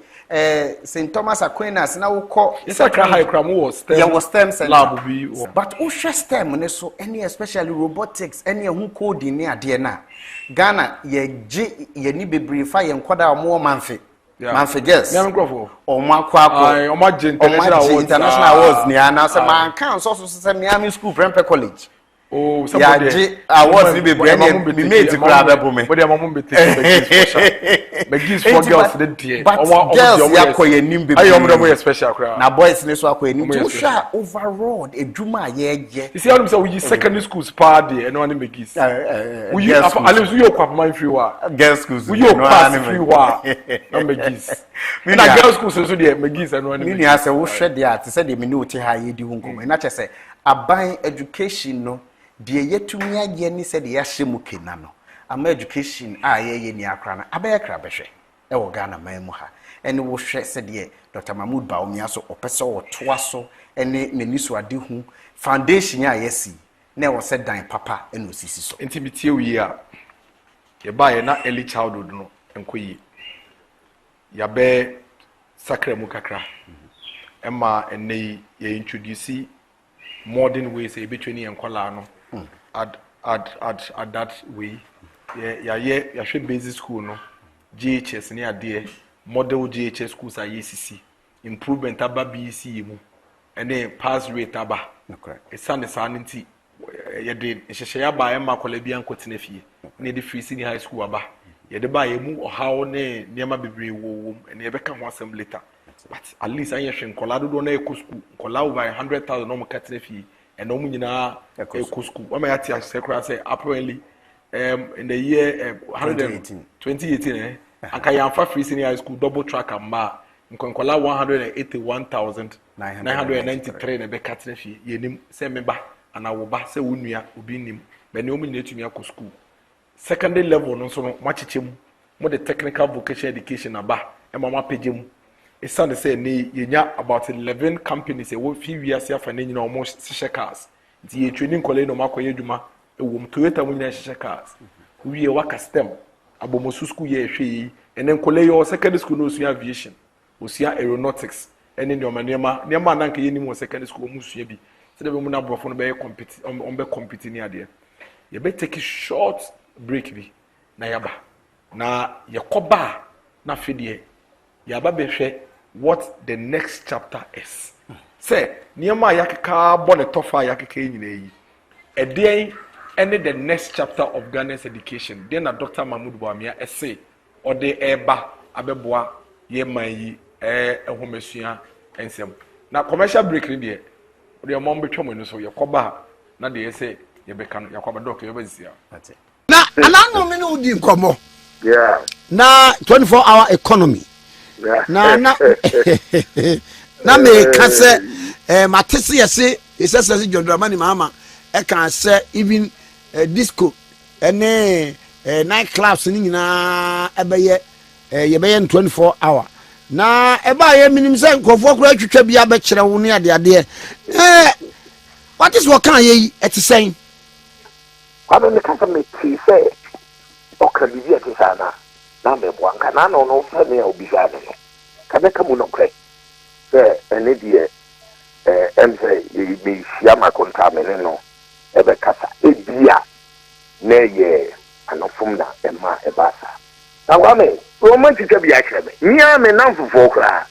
St. Thomas Aquinas na wo ko Isakra high cram was STEM. Yeah, was STEM center. Lab bi. But wo hwe STEM ne so any especially robotics any hu coding ne ade na Ghana ye ni bebre fa ye nkoda mo manfe. Manfe girls. Na mkrofo. Omo akwa Omo international awards ni ana se man kan so se Miami School Prempeh College. Oh, somebody. Awards ni bebre ni mate kura bebo me. But mama be take Begis for girls the dear. But girls yakoye nim bebre. Ayo special kura. Na boys ni so akoye nim. To sha overall edwuma ye. You see how them say we secondary schools pa there and one Begis. We you at we kwap man free wa. Girls schools. We you pass free wa. No Begis. Me na girls schools so there Begis and one. Me ni ase wo hwe de at say de me ni oti ha ye di hu nkomo. Na che say aban education no de yetumi agye ni se de ya hyemu kena no ama education ye ni akra na abaya kra behwe e wo Ghana man mu ha ene wo hwe se de Dr. Mahmoud Bawumia so opese wo toa so ene nani so ade hu foundation yesi na wo se dan papa ene osisi so intimate wi a ye ba ye na early childhood no enkoyi ya be sakra mu kakra ema ene ye introduce modern ways e between enkola no at that way ya hwe basic school no GHS ne ade model GHS schools are YCC improvement aba BC mu ene pass rate aba esane sanity ye de hyehyɛ ya ba ma kola bia nkotena fie ne de free senior high school aba ye de ba ye mu ohawo ne niema bebre wo ene ye beka ho asem later but at least an ye hwe nkola do na ekɔ school nkola over 100,000 no mo katena fie and no nyina ekɔ school o ma ya ti asekura say apparently in the year 2018 aka ya fa free senior high school double track amba nkonkola 181,993 na be katena fie ye nim say member ana wo ba say wonua obi nim be ne o nyina tumi akɔ school secondary level no so no machechemu mo the technical vocational education aba e mama pagem e sound say ne yenya about 11 companies e wo fi wiase afa ne nyina almost shisha cars nti ye training college no makoye dwuma e wo Toyota mo nyina shisha cars we waka stem abomosu school ye hwe yi enen college o secondary school no su aviation o su aeronautics ene ne omanema nema na nka ye ni mo secondary school mo su bi se de be mo na brofo no be compete on be compete ni ade ye be take a short break bi na yaba na ye koba na fedie yaba be hwe what the next chapter is. Say, niema yakeka bo ne tofa yakeka nyina yi. Eden ene the next chapter of Ghana's education. Then na Dr. Mahmoud Bawumia say or the eba abeboa ye man yi ehomesua ensem. Na commercial break ni de. O de mom betwa mo no so yakoba na de say ye beka no yakoba doc ye bezia. Na anano me no di nkomo. Yeah. Na 24-hour economy. Na me kase matese yese yese John Dramani mama e kan say even disco ene night clubs ni nyina ebeye ye beye 24 hour na eba ye minim say nkofo kura twetwa bia be kire wo ne ade what is what kan ye etisen kwado ne kasa me ti say okabibi etisana na me bwanka na no fa me obi fa no kabeka mu no kre ene die emse me hia ma contaminate no ebe kasa ebia na ye anofum na ema ebasa na kwame romantic bia krebe nya me na fofo kra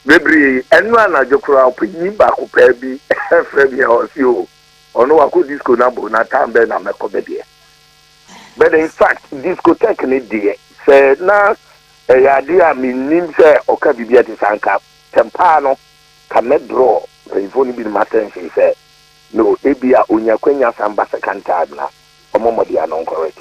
bebri enu anajo kra opini ba ko pa bi efre bia o si o ono wa ko disco na bo na tambe na mekobe die but in fact discotheque ni die se na ya dia minim se oka bibia ti sanka tempa no ka medro revoni bi matensi se no ebia onyakwanya samba second time na omomodi anon correct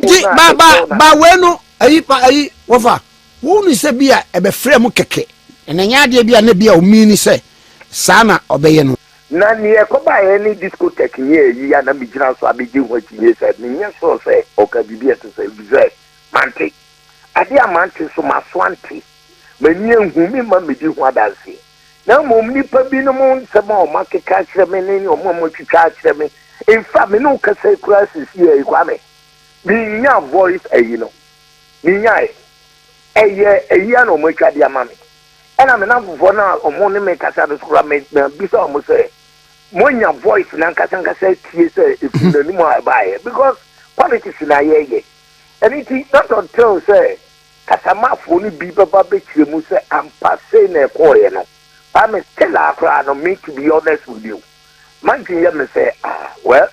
ba wenu ayi wofa wonu se bia ebe frame keke enenya de bia na bia o mini se sana obeye no na ni ekoba ye ni discotheque ye yi ya na mijina so abeji ho tinye se ni nye so se oka bibia ti se bize mante ade amante so maswante mani ehumi ma medi ho adanse na mom nipa bi no mo nsema o makeka kire me ne o mo twitwa kire me in fact me no kasa crisis here ikwame me nya voice no me nya eyi na o mo twade amame ena me na fofo na o mo ne me kasa do skura me bisa o mo say mo nya voice na kasa tie say if na ni mo abaye because politics na ye anything not until say kasamafo ni bi baba be kire mu say ampase na ekoye no I'm still a no me to be honest with you. Man can say, well,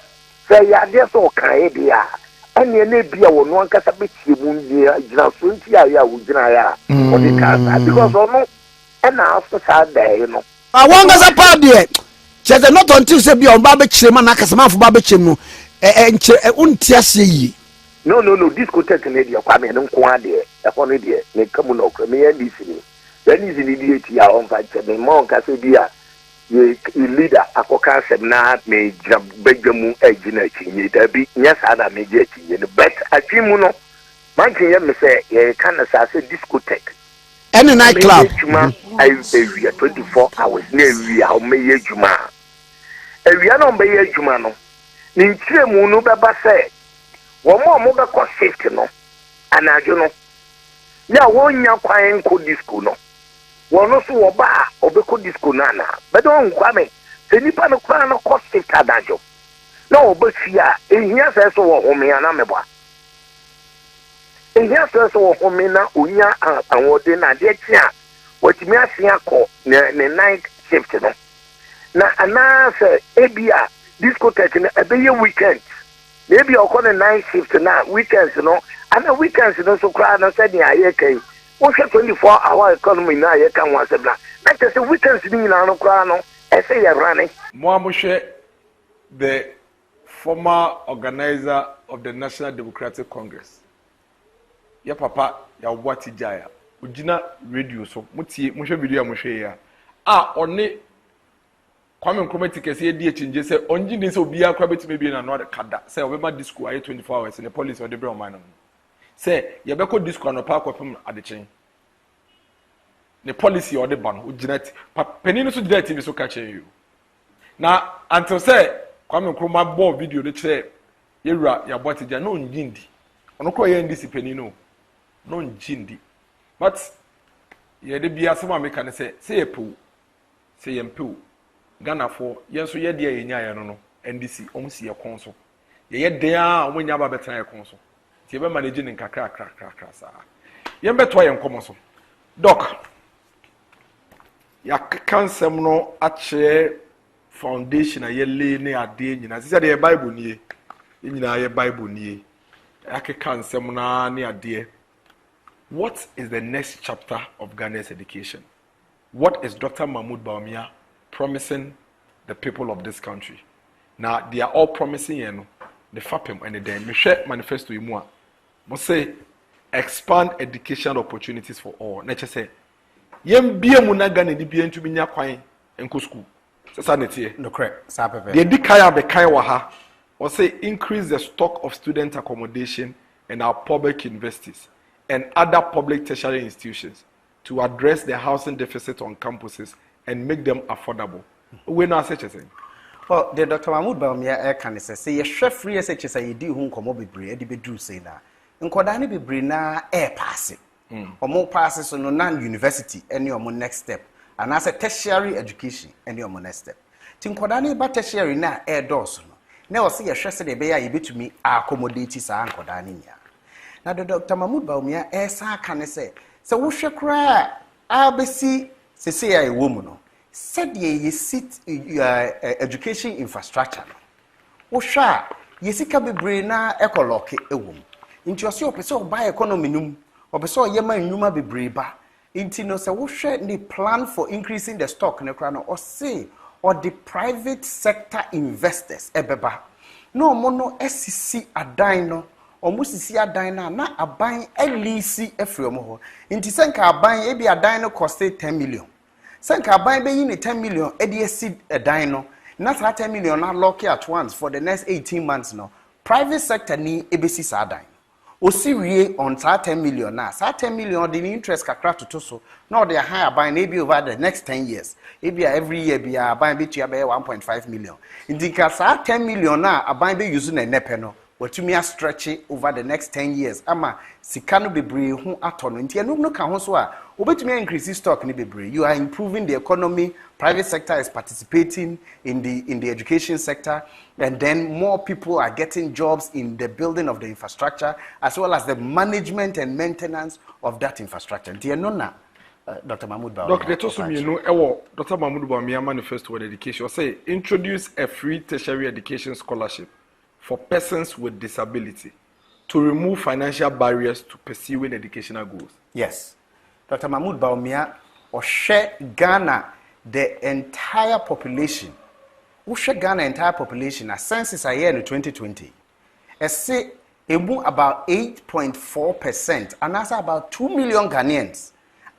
say ya just so kind dia. And you may be a one cast a bit you just ya would ya or the cancer because no and after Saturday, you know. I want as a party. Just not until say be on Babich man Akasamaf Babich and untiasi. No, discotheque in India, Kwame and Kwade, upon idiot, make come on, me and listening. Then is in idiot ya on fight me mon ka se bia ye leader akoka sem na me begemu agina chinye da bi nya sa na me je chinye no but atwimu no man chinye me say ye kan sa se discotheque any night club I 24 hours na wi a me ye juma ewia no be ye juma no ni ntiremu no beba say wo mo be ko shift no anajo no ya wonya kwan ko disco no wono so wo ba obeko disco nana but don kwame se nipa no kwa no cost adajo na obafia ehia se so wo home ana meboa ehia se so wo home na onya anwode na de tia watimi asia ko ne night shift no na ana se ebia discotheque na ebeye weekend na ebia okọ night shift na weekends no ana weekends no so kra na se dia ye kai we 24-hour economy na ye kan wa sebla na tese weekends ni na no kra no e say ye running mo amhwe the former organizer of the National Democratic Congress ya papa ya wati jaya ugina radio so mutie mo hwe video amhwe ya one Kwame Nkrumah tikese di echinje se onji ni se obi akwa betime bi na no kada se obema disco aye 24 hours in the police or the brown man say yebeko disco no pa akopem adechen the policy or the ban ujinati peninu so direct bi so ka chen you na until say Kwame Nkrumah bo video de che yewura ya botija no njindi ono ko ye ndisi peninu no njindi but ye de bia se ma make ne say yepu say yempu Ghana for yenso ye de yenya ye no ndisi omsi ye konso ye den a omunya ba betena ye konso ti be manage nin kakra sa yembe to ye nkomo so doc ya kansem no ache foundation a ye le ne ade nyina se de bible nie nyina ye bible nie ya kansem na ne ade. What is the next chapter of Ghana's education? What is Dr. Mahmoud Bawumia promising the people of this country? Now they are all promising the FAPEM and the manifesto imua. Must say expand education opportunities for all. Nature say yem bia munaga ne di bia ntumi nya kwan enko school. Sasa netie. No correct. Sa pepe. They di kaya be kai wa ha. Or say increase the stock of student accommodation in our public universities and other public tertiary institutions to address the housing deficit on campuses and make them affordable. We know such a thing. Well, the Dr. Mahmoud Bawumia can say ye chef free as a say di hu komo bebre e di bedru say na. Nkoda ni bebre na air pass. Omo passes no non university any omo next step. And as a tertiary education any omo next step. Ti nkoda ni ba tertiary na air doors no. Na o say ye hwe se de be ya ye betumi accommodate sa nkoda ni nya. Na Dr. Mahmoud Bawumia esa kan say se wo hwe kra abesi sese ya ewo mu no. Said ye sit education infrastructure. Osha yesika bebre na ekoloke ewom. Nti ose opese oba economy num, opese oyema nnuma bebre ba. Nti no se wo hwe the plan for increasing the stock ne kra no ose or the private sector investors ebeba. No mo no SCC adan no, omo sisi adan na aban elisi efri omo ho. Nti senka aban e bi adan no cost 10 million. Senka buy be in 10 million seed a dino. Not 10 million not lock at once for the next 18 months no. Private sector ni ebesi sa dine. Osiwie on 10 million na. 10 million the interest kakra to so. Now they are higher buying maybe over the next 10 years. Maybe every year be buying be 1.5 million. Indika 10 million na buying be using a nepe no. What you me stretch it over the next 10 years. Ama sikano bebre hu atono. Nti enu no ka ho so a obetumi increase stock ni bebre. You are improving the economy. Private sector is participating in the education sector, and then more people are getting jobs in the building of the infrastructure as well as the management and maintenance of that infrastructure. Nti enu na Dr. Mahmoud Bawumia. Dr. Tosumi, you know, Dr. Mahmoud Bawumia manifesto with education. Say introduce a free tertiary education scholarship for persons with disability to remove financial barriers to pursuing educational goals. Yes. Dr. Mahmoud Bawumia or share Ghana the entire population. Who share Ghana entire population as census a year in 2020. I say about 8.4% and also about 2 million Ghanaians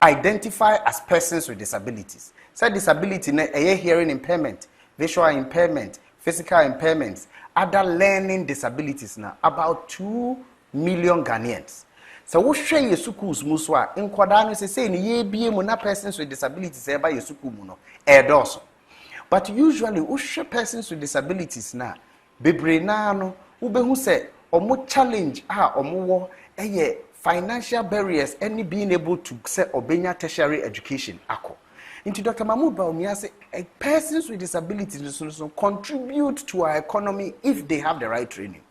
identify as persons with disabilities. So disability a hearing impairment, visual impairment, physical impairments, other learning disabilities now, about 2 million Ghanaians. So what share your schools muswa in Kwadano say ni ye be na persons with disabilities by your school muno edoso. But usually we share persons with disabilities na bebre na no ubehu say omo challenge omo wo financial barriers any being able to say obenya tertiary education ako. Into Dr. Mahmoud Bawumia say persons with disabilities contribute to our economy if they have the right training.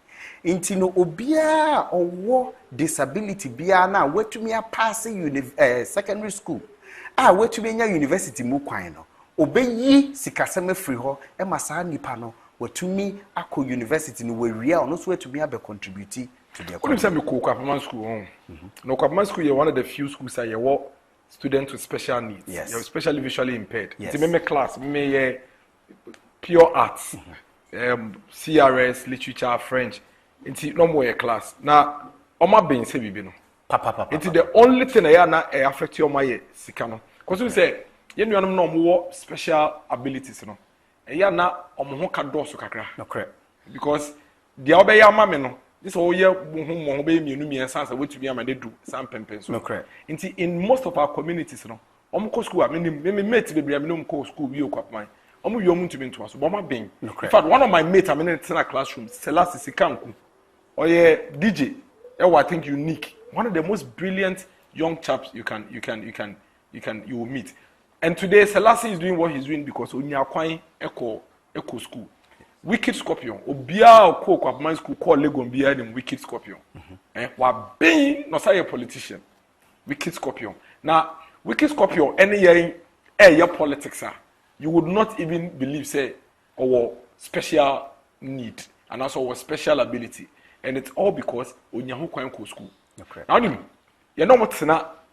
Into no obia or disability bia na wetumi pass secondary school. Wetumi nya university mu kwan no. Obeyi sikaseme free ho e masa nipa no wetumi akọ university no weria ono so wetumi abe contribute to the economy. Say me ko Kwapman school. No Kwapman school is one of the few schools that you students with special needs. Yes. You're especially visually impaired. Yes. It's me class, me pure arts, CRS, literature, French. It's no more a class. Now, Oma being say bibi no. Papa. It's the only thing I na affect your my sikano. Because we say, you know no more special abilities no. Ya na omo ho ka doso kakra. No correct. Because the obey ya mame no. This whole year mo be mienu miensa say wetumi amade do sam pempen so. No correct. In most of our communities no, omo ko school me mate bebre me no ko school bi okwapan. Omo yo mu ntumi nto so. Bo ma ben. In fact, one of my mates I'm in a classroom, Selassie Sikanku. Or DJ, I think unique. One of the most brilliant young chaps you will meet. And today Selassie is doing what he's doing because Onya Kwai Echo School. Wicked Scorpion. Obia ko Kwapman school call Legon Bia in Wicked Scorpion. Wa being no say a politician. Wicked Scorpion. Now, Wicked Scorpion any year politics you would not even believe say our special need and also our special ability. And it's all because Onyahu Kwanko school. Okay. Now, you know what's not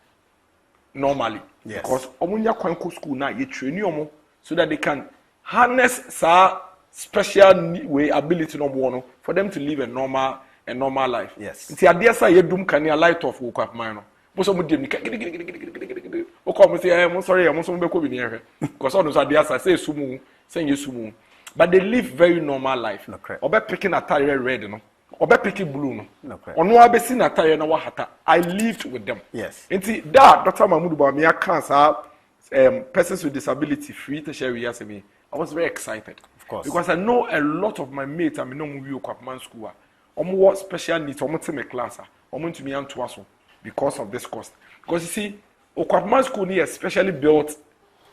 normally. Yes. Because Omunya Kwanko school now you train you so that they can harness sa special way ability no more for them to live a normal life. Yes. It's idea say you dum can light off work mine no. But some dem o come say I'm sorry I'm so be ko bi near because all those ideas say sumu say you sumu. But they live very normal life. Obe picking attire red no. Obe picking blue no. Ono abesi na attire na wahata. I lived with them. Yes. Nti that Dr. Mahmoud Bawumia cancer persons with disability free to share with me. I was very excited. Of course. Because I know a lot of my mates I mean no movie Kwapman school. Omo what special needs omo to me class. Omo to me anto aso because of this cost. Because you see Kwapman school is especially built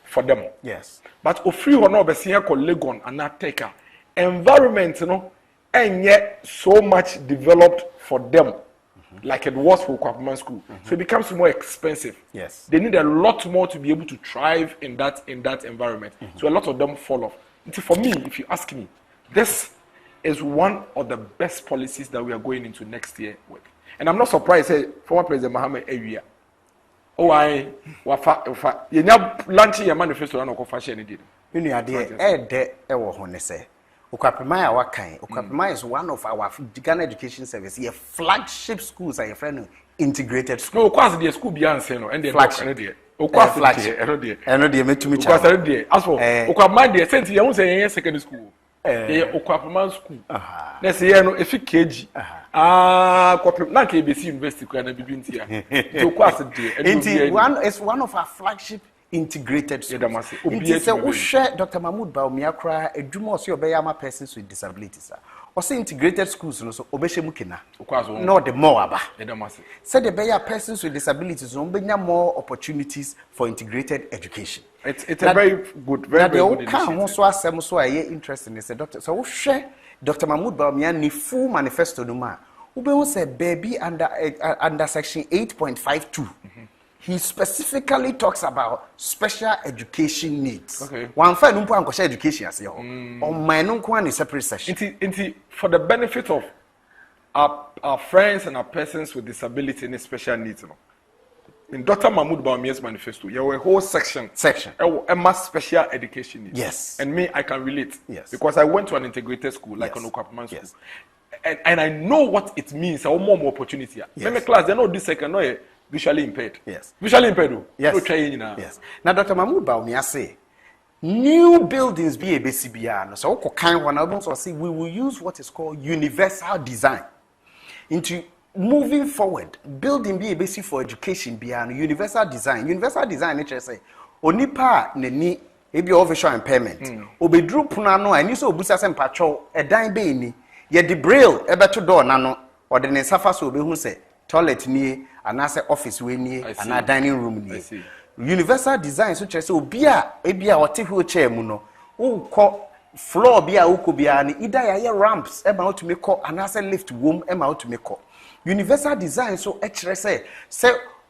for them. Yes. But ofri ho no be see ko Legon and Ateka. Environment no and yet so much developed for them like it was for Kwapman school. So it becomes more expensive. Yes. They need a lot more to be able to thrive in that environment. So a lot of them fall off. For me, if you ask me, this is one of the best policies that we are going into next year with. And I'm not surprised, say, former President Mahama Area. Oh, I wafa you now launching your manifesto and no fashion any did. You know, there ewo hone say. Ukwapima ya wakan. Ukwapima is one of our Ghana education service. Your flagship schools are your friend integrated school. No, because the school beyond say no, and the flagship. Flagship. I know they made to me. Because as for Ukwapima, they sent you say secondary school. Yeah, Okwapman school. Let's say no, if you KG. Na KBC University kana bibin tia. To kwase de. It's one of our flagship integrated schools. It is Dr. Mahmoud Bawumia kra edwuma oso obeyama persons with disabilities. Also integrated schools no so obehye kina. No the more aba. Said the beya persons with disabilities no benya more opportunities for integrated education. It's a very good initiative. Kan so asem so aye interesting is doctor. So wo Dr. Mahmoud Bawumia ni full manifesto no ma. Ube say baby under section 8.52. He specifically talks about special education needs. Okay. One fine numpo anko education as yo. On my nunko a separate section. For the benefit of our friends and our persons with disability and special needs, in Dr. Mahmoud Bawumia's manifesto, there were a whole section. A special education needs. Yes. And me, I can relate. Yes. Because I went to an integrated school, like an Okwapman school. Yes. And I know what it means. I want more opportunity. Yes. My class, they know this second, no, visually impaired. Yes. Visually impaired. Yes. No training now. Yes. Now, Dr. Mahmoud Bawumia say, new buildings be a BCBR. So, we will use what is called universal design. Into moving forward, building be a basic for education beyond universal design. Universal design, nature say, onipa neni ebi of visual impairment. Obedru punano and you so busa sem patrol a dime be ni. Ye the braille ebeto door nano or the nesafa so be who say toilet ni anase office we ni and dining room ni. Universal design so say obia ebia ote wheelchair mu no wo floor bia uko bia ni either ya ramps ema out to make call anase lift room ema out to make call. Universal design so ekere say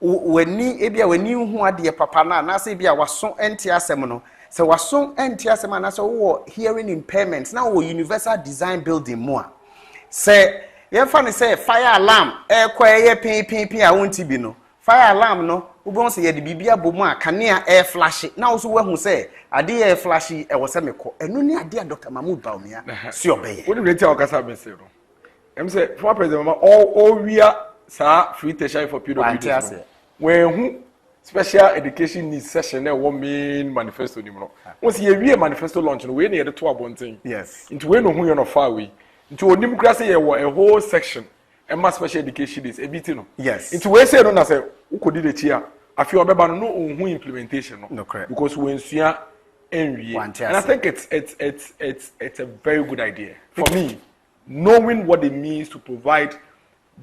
wani ebia wani hu ade papa na anase bia waso enti asem no. So wason entiasema na so wo hearing impairments now wo universal design building more say ye fa say fire alarm ye pin a wonti bi no fire alarm no wo bon say ye de bibia bomu a kanea air flash now so wo hu say ade air flash wo se meko enu ni ade Dr. Mahmoud Bawumia si obeye wo ni reti okasa be say no em say former president mama all we are sa free tertiary for PWD we hu special education needs session na one main manifesto ni mo. Once ye wie manifesto launch no we na ye de to abonten. Yes. Into we no hu yo no far away. Into onim kra say ye a whole section e ma special education needs e biti no. Yes. Into we say no na say ukodi de chi a afi obeba no hu implementation no. No correct. Because we ensua enwie. And I think it's a very good idea for me knowing what it means to provide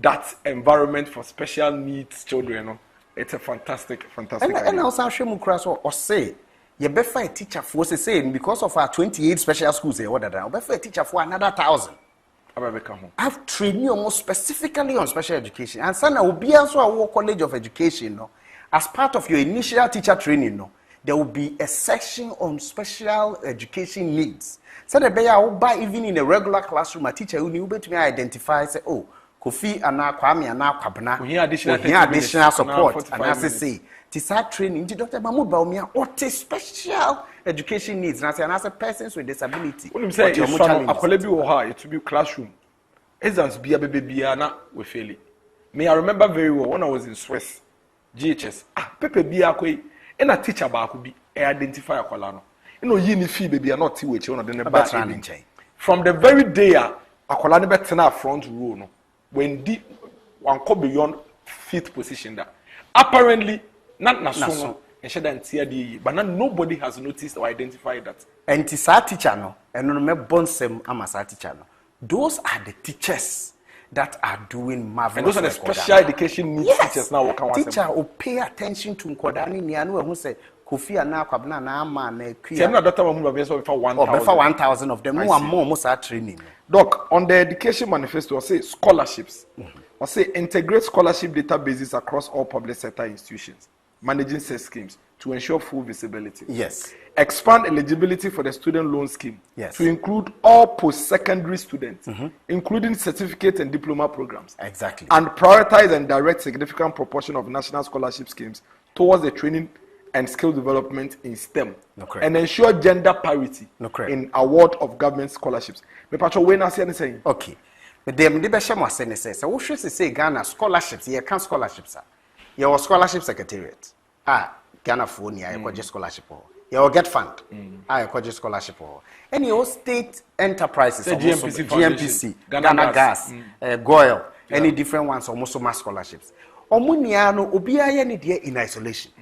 that environment for special needs children no. It's a fantastic idea. And also Shemu Kraso or say you better a teacher for say because of our 28 special schools here, what that I better a teacher for another 1,000. I've trained you almost specifically on special education. And Sana will be also a college of education, no? As part of your initial teacher training, no, there will be a section on special education needs. So the bear will buy even in a regular classroom, a teacher will be to identify say, oh, Kofi ana Kwame ana Kwabena. We additional support and as I say, to start training. Dr. Mahmoud Bawumia, what is special education needs? And as a persons with disability. When you say it's from a collebi or it to be classroom. Exams be a baby na we fail it. Me I remember very well when I was in Swiss, GHS. Pepe be a kwe. And a teacher ba could be identify a colano. You know, you fee baby are not tea which one of them from the very day a colano better na front row no. When the one come beyond fifth position that apparently not national and she didn't see the but nobody has noticed or identified that. And tisa teacher no and no me bonsem amasa teacher no. Those are the teachers that are doing marvelous. And those are the special education needs teachers now. Teacher will pay attention to Nkodani Nianu who say Kofi and Kwabena na ama na Kuya. Dr. Mahmoud Bawumia for 1,000 of them. Who are more most are training. Doc, on the education manifesto, I say scholarships. I say integrate scholarship databases across all public sector institutions, managing such schemes to ensure full visibility. Yes. Expand eligibility for the student loan scheme yes. to include all post-secondary students, including certificate and diploma programs. Exactly. And prioritize and direct significant proportion of national scholarship schemes towards the training and skill development in STEM. And ensure gender parity in award of government scholarships. Me patcho we na say anything. Okay. But them the best mo say say we should say Ghana scholarships, here can scholarships. Your scholarship secretariat. Ghana phone here, you just scholarship. you get fund. I college scholarship or any all state enterprises, GMPC, Ghana Gas, Goil, any different ones, almost mass scholarships. Omuniano obia ye ni in isolation.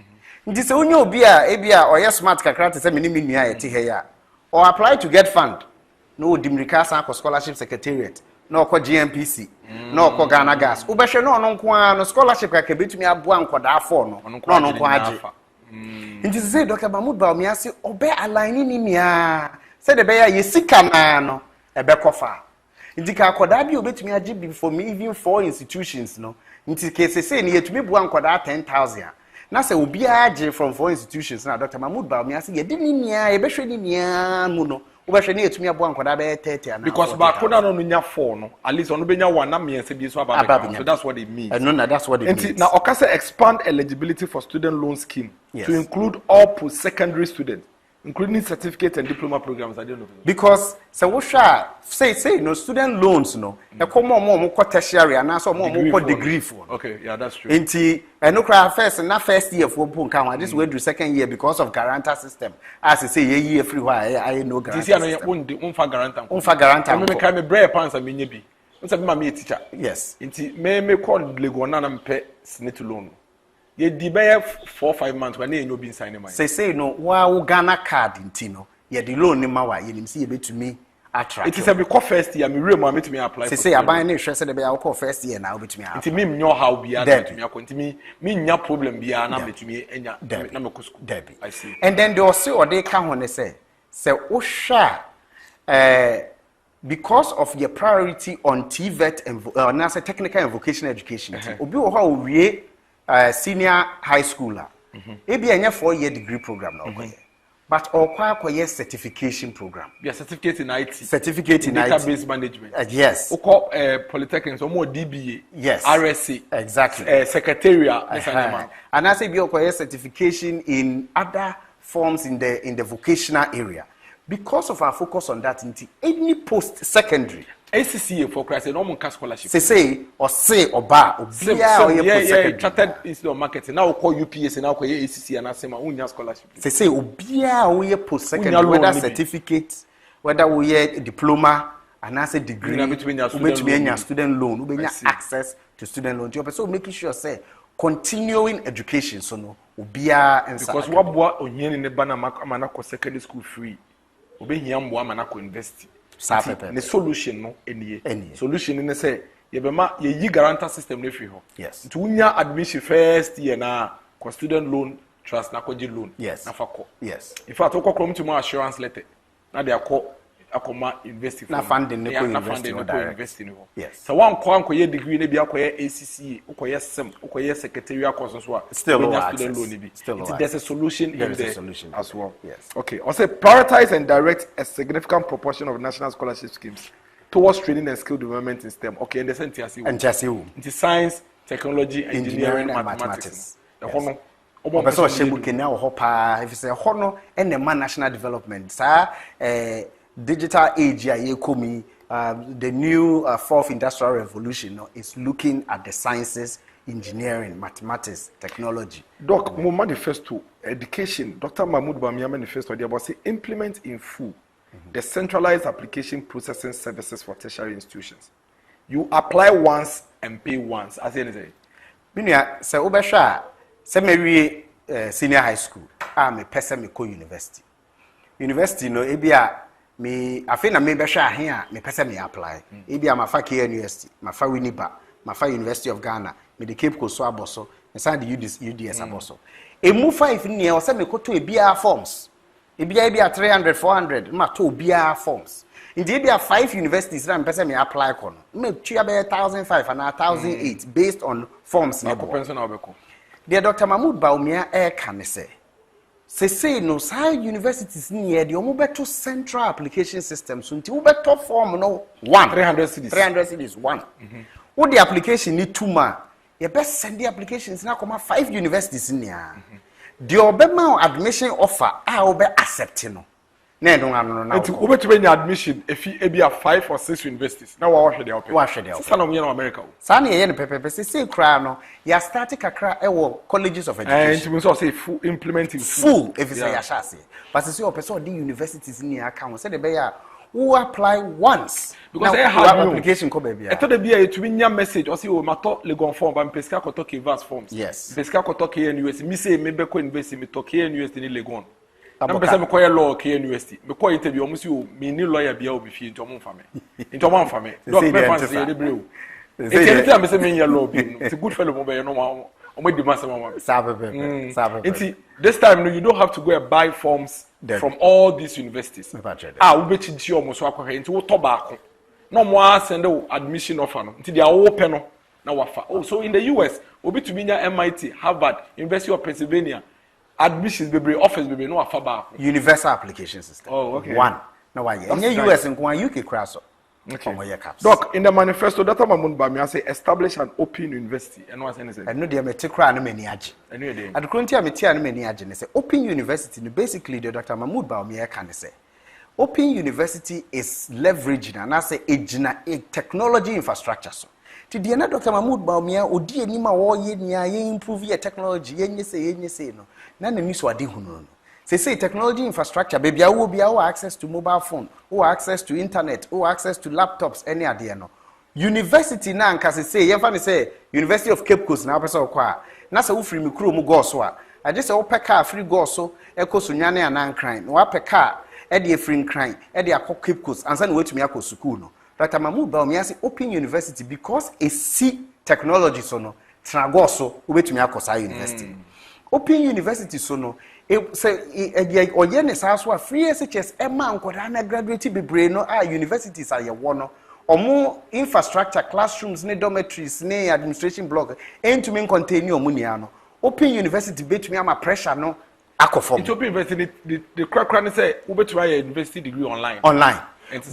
Nti se onye obia ebia or smart kakra te se minimi nua eti he ya or apply to get fund. No dimrika san scholarship secretariat. No ko GMPC, no ko Ghana Gas. Ubehwe no nko no scholarship ka betumi aboa nkoda afọ no. No nko age. Nti say Dr. Mahmoud Bawumia say obe align ni nia. Say the be ya yesika na no ebe kofa. Nti ka akoda bi obetumi age before me even 4 institutions no. Nti case say ni yetumi boa nkoda 10,000. Na say obi age from 4 institutions na Dr. Mahmoud Bawumia say yedi ni nia ebehwe ni nia mu no. Because back no nya 4 no at least on benya 1 na me bi so about so that's what it means. No, that's what it means. Now okase expand eligibility for student loan scheme to include all post-secondary students including certificate and diploma programs. I don't know. Because so we say no student loans no e come more tertiary and so more degree for. Okay, yeah, that's true. Nti no cry first year for pon this way to second year because of guarantor system. As I say year free why I no guarantor. This year no unfa guarantor. Unfa guarantor. Me kai me brave pants me nya bi. Unsa be ma me teacher. Yes. Nti me call Lego na mpe snit loan. Ye di be 4-5 months when you no be sign my. Say no wa Ghana card nti no. Ye di loan ni ma wa ye nim say ye betumi attract. It is a because first year me real me to me apply. Say aban na hwe say be ya call first year na betumi apply. Nti me nyo how bia na betumi akọ. Nti me nya problem bia na betumi enya na me kosko. I see. And then they also or they can when they say o hwa because of your priority on TVET and now say technical and vocational education. Obi wo ho wie senior high schooler. Ebi enya 4-year degree program na okoye. But okoye certification program. Yeah, certificate in IT. Certificate in database IT. management. Yes. Oko polytechnics or more DBA. Yes. RSC. Exactly. Secretariat. And I say be okoye certification in other forms in the vocational area. Because of our focus on that, any post-secondary, ACCA for Christ, no more scholarship. Say or bar, or chartered institute of marketing. Now call UPS and now call ACCA and asema unya scholarship. Say obia we post-secondary, whether certificate, whether we diploma, and as a degree, student loan, we access to student loan. So making sure say continuing education, so no obia and because what boy onye in the banner manako secondary school free. Obe hiambo manako university. The solution no any solution in say ye be ma ye yi guarantor system no free ho. Yes. To unya admission first year na ko student loan trust na koji loan. Yes. Na fako. Yes. In fact oko krom to more assurance letter. Na they akoma university na funding ne ko university no. Yes. So one ko ankoye degree ne bi akoye ACCA, ukoye SEM, ukoye secretarial course so still no student loan bi. Still there's a solution there in is there a solution as well. Yes. Okay. Also prioritize and direct a significant proportion of national scholarship schemes towards training and skill development in STEM. Okay, and the science into science, technology, engineering and mathematics. The hono obo so shebu kenya wo pa if say hono and the national development sa digital age ye komi the new 4th industrial revolution is looking at the sciences, engineering, mathematics, technology. Doc, my manifesto education, Dr. Mahmoud Bawumia manifesto they about say implement in full the centralized application processing services for tertiary institutions. You apply once and pay once. As anything. Binia say obehwa say me senior high school. Me pese me ko university. University no ebia me afina me behwa ahe a me pese me apply. Ebia mafa K University, mafa Winneba, mafa University of Ghana, me the Cape Coast aboso, me say the UDS aboso. Emu 5 ni o say me ko to ebia forms. Ebia 300 400 ma to ebia forms. In the area 5 universities that person may apply kon. Me tua be 1,500 and 1,008 based on forms na ko. The Dr. Mahmoud Bawumia can say no side universities near the omo beto central application system so nti wo beto form no 300 cities 1. What the application need 2 ma. You best send the applications na come 5 universities near. The obema admission offer I obe accept no. na no ano na enti wobetumi nya admission efi ebia 5 or 6 universities na wa hwede open wa hwede open sasa na mo na America o sa na ye ne pepepe se kra no ya start kakra colleges of education enti mo so say full implementing full if you say ya sha say but say o person the universities ni aka ho say the be ya who apply once because I have application ko baby eto de bia etumi nya message o say o mato legon form ba mpeska ko to Kivas forms yes mpeska ko to KNUS mi say me be ko university mi to KNUS ni legon na mpesa me ko ye law KNUS me ko interview o mo si o mi ni lawyer bia o bi fi nto mo mfa me do me fancy ye de breu enti am say me ye law bi it's a good fellow mo be no ma o mo di masa mama sabe enti this time no you don't have to go and buy forms from all these universities we be chi o mo so akwa enti wo to baako no mo send admission offer no enti dia wo pe no na wafa so in the US obi to be nya MIT Harvard University of Pennsylvania admissions bebre office bebre no wafa baako universal application system one na why in the US in UK craso okay doc in the manifesto data mamun ba me say establish an open university and what say and no dey me te kra na mani age and no dey adkronti am te an mani age ne say open university no basically the Dr. Mahmood ba me can say open university is leveraging and say ejina technology infrastructure so ti de na Dr. Mahmood ba me odi anima wo ye nia ye improve your technology yenye say no na na mi so ade hunu no say technology infrastructure baby will be our access to mobile phone or access to internet or access to laptops any ade no university na anka say ye fa ne say University of Cape Coast na person kwa na say wo free mi kuro mu go so a ade say wo peka free go so ekoso nwane anan kran na wa peka e de free kran e de akọ Cape Coast ansa na wetumi akọ school no Dr. Mahmood ba me say open university because e see technology so no tra go so wo betumi akọ sa university open university so no say oye ne saso a free SHS ema nkoda na graduate bebre no universities are ye wono omo infrastructure classrooms ne dormitories ne administration block entumi contain omo nia no open university betumi ama pressure no akofom it open university the crack ne say we betumi a university degree online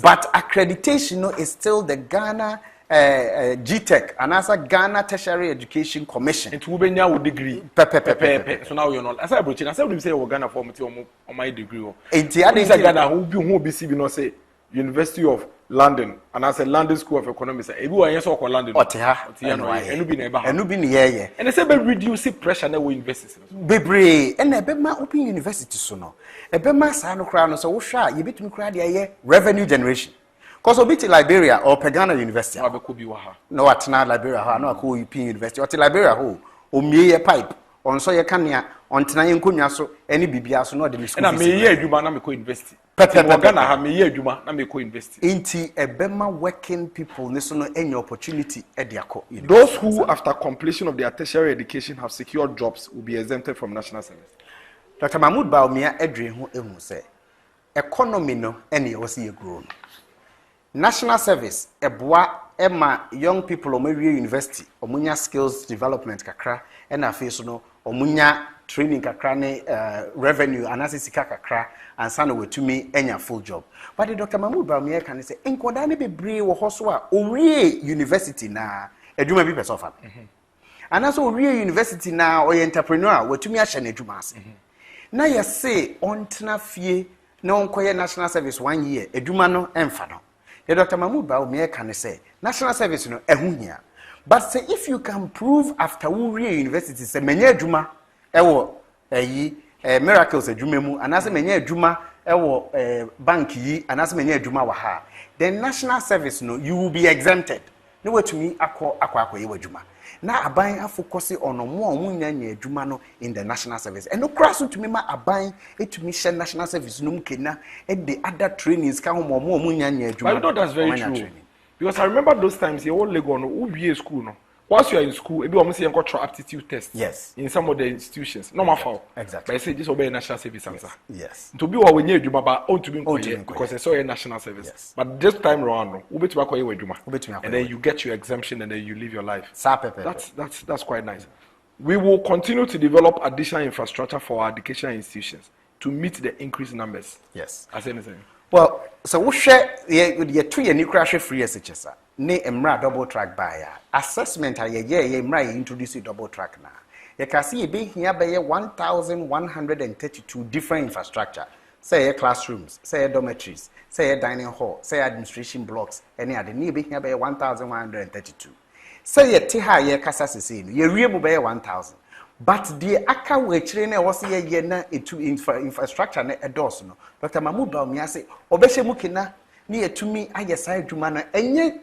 but accreditation no is still the Ghana GTech and as a Ghana Tertiary Education Commission. It will be now degree. So now you're not. As I broach, I said we say we Ghana for on my degree. It's Ghana who be see no say University of London and as a London School of Economics. Ebu ayen so ko London. Enu bi ne ye. And they say be reduce pressure na we universities. Bebre and ebe ma open university so no. Ebe ma sa no kra no so wo hwa ye betumi kra de ye revenue generation. Because obiti Liberia or Pagana University. No, at na Liberia, no, ako European University. Or Liberia, ho, o me pipe. On so ye kanya, on tina yenkunya so, any bibia so no de school. And I may ye juma na me ko university. Pagana ha me ye juma na me ko university. Inti ebema working people ne so no any opportunity e de akọ. Those who after completion of their tertiary education have secured jobs will be exempted from national service. Dr. Mahmood Baumia edre ho ehu say economy no ene o se ye grow. National service eboa ema young people omawie university omunya skills development kakra and afi so no omunya training kakra ne revenue anasisika kakra ansa na wetumi enya full job but the Dr. Mahmood Baumia can say enkoda ne bebre wo hoso a owie university na adwuma bi person fa anaso owie university na oye entrepreneur wetumi ahye na adwuma ase na yese ontena fie na onkoye national service 1 year adwuma no emfa no. The Dr. Mahmood Baumia can say national service no ehunya. But say if you can prove after Uri University say menye adwuma ewo miracles adwuma mu anase menye adwuma ewo bank yi anase menye adwuma wa ha then national service no you will be exempted. No wetumi akọ ye adwuma. Na aban afocus on mo omunya adwuma no in the national service. And no cross to me ma aban etumi share national service no mkena and the other trainings ka ho mo omunya adwuma. I know that's very true. Because I remember those times you all lego no who school no. Once you are in school, ebi omo say enko try aptitude test. Yes. In some of the institutions. No matter. Exactly. But I say this obey national service answer. Yes. To be what we need adwuma ba on to be because I saw a national service. Yes. But this time around no, we betu akọ ye adwuma. And then you get your exemption and then you live your life. That's quite nice. We will continue to develop additional infrastructure for our educational institutions to meet the increased numbers. Yes. As anything. Well, so we share ye two ye new crash free SHS. Ne emra double track by assessment ye emra introduce double track na. You can see be here by 1,132 different infrastructure say classrooms, say dormitories, say dining hall, say administration blocks, any other need be 1,132. Say a tiha ye kasa sisi, ye real be 1,000. But the aka we train was ye na to infrastructure ne edos no. Dr. Mahmoud Bawumia say obeshe mukina ni etumi aye side dwuma na enye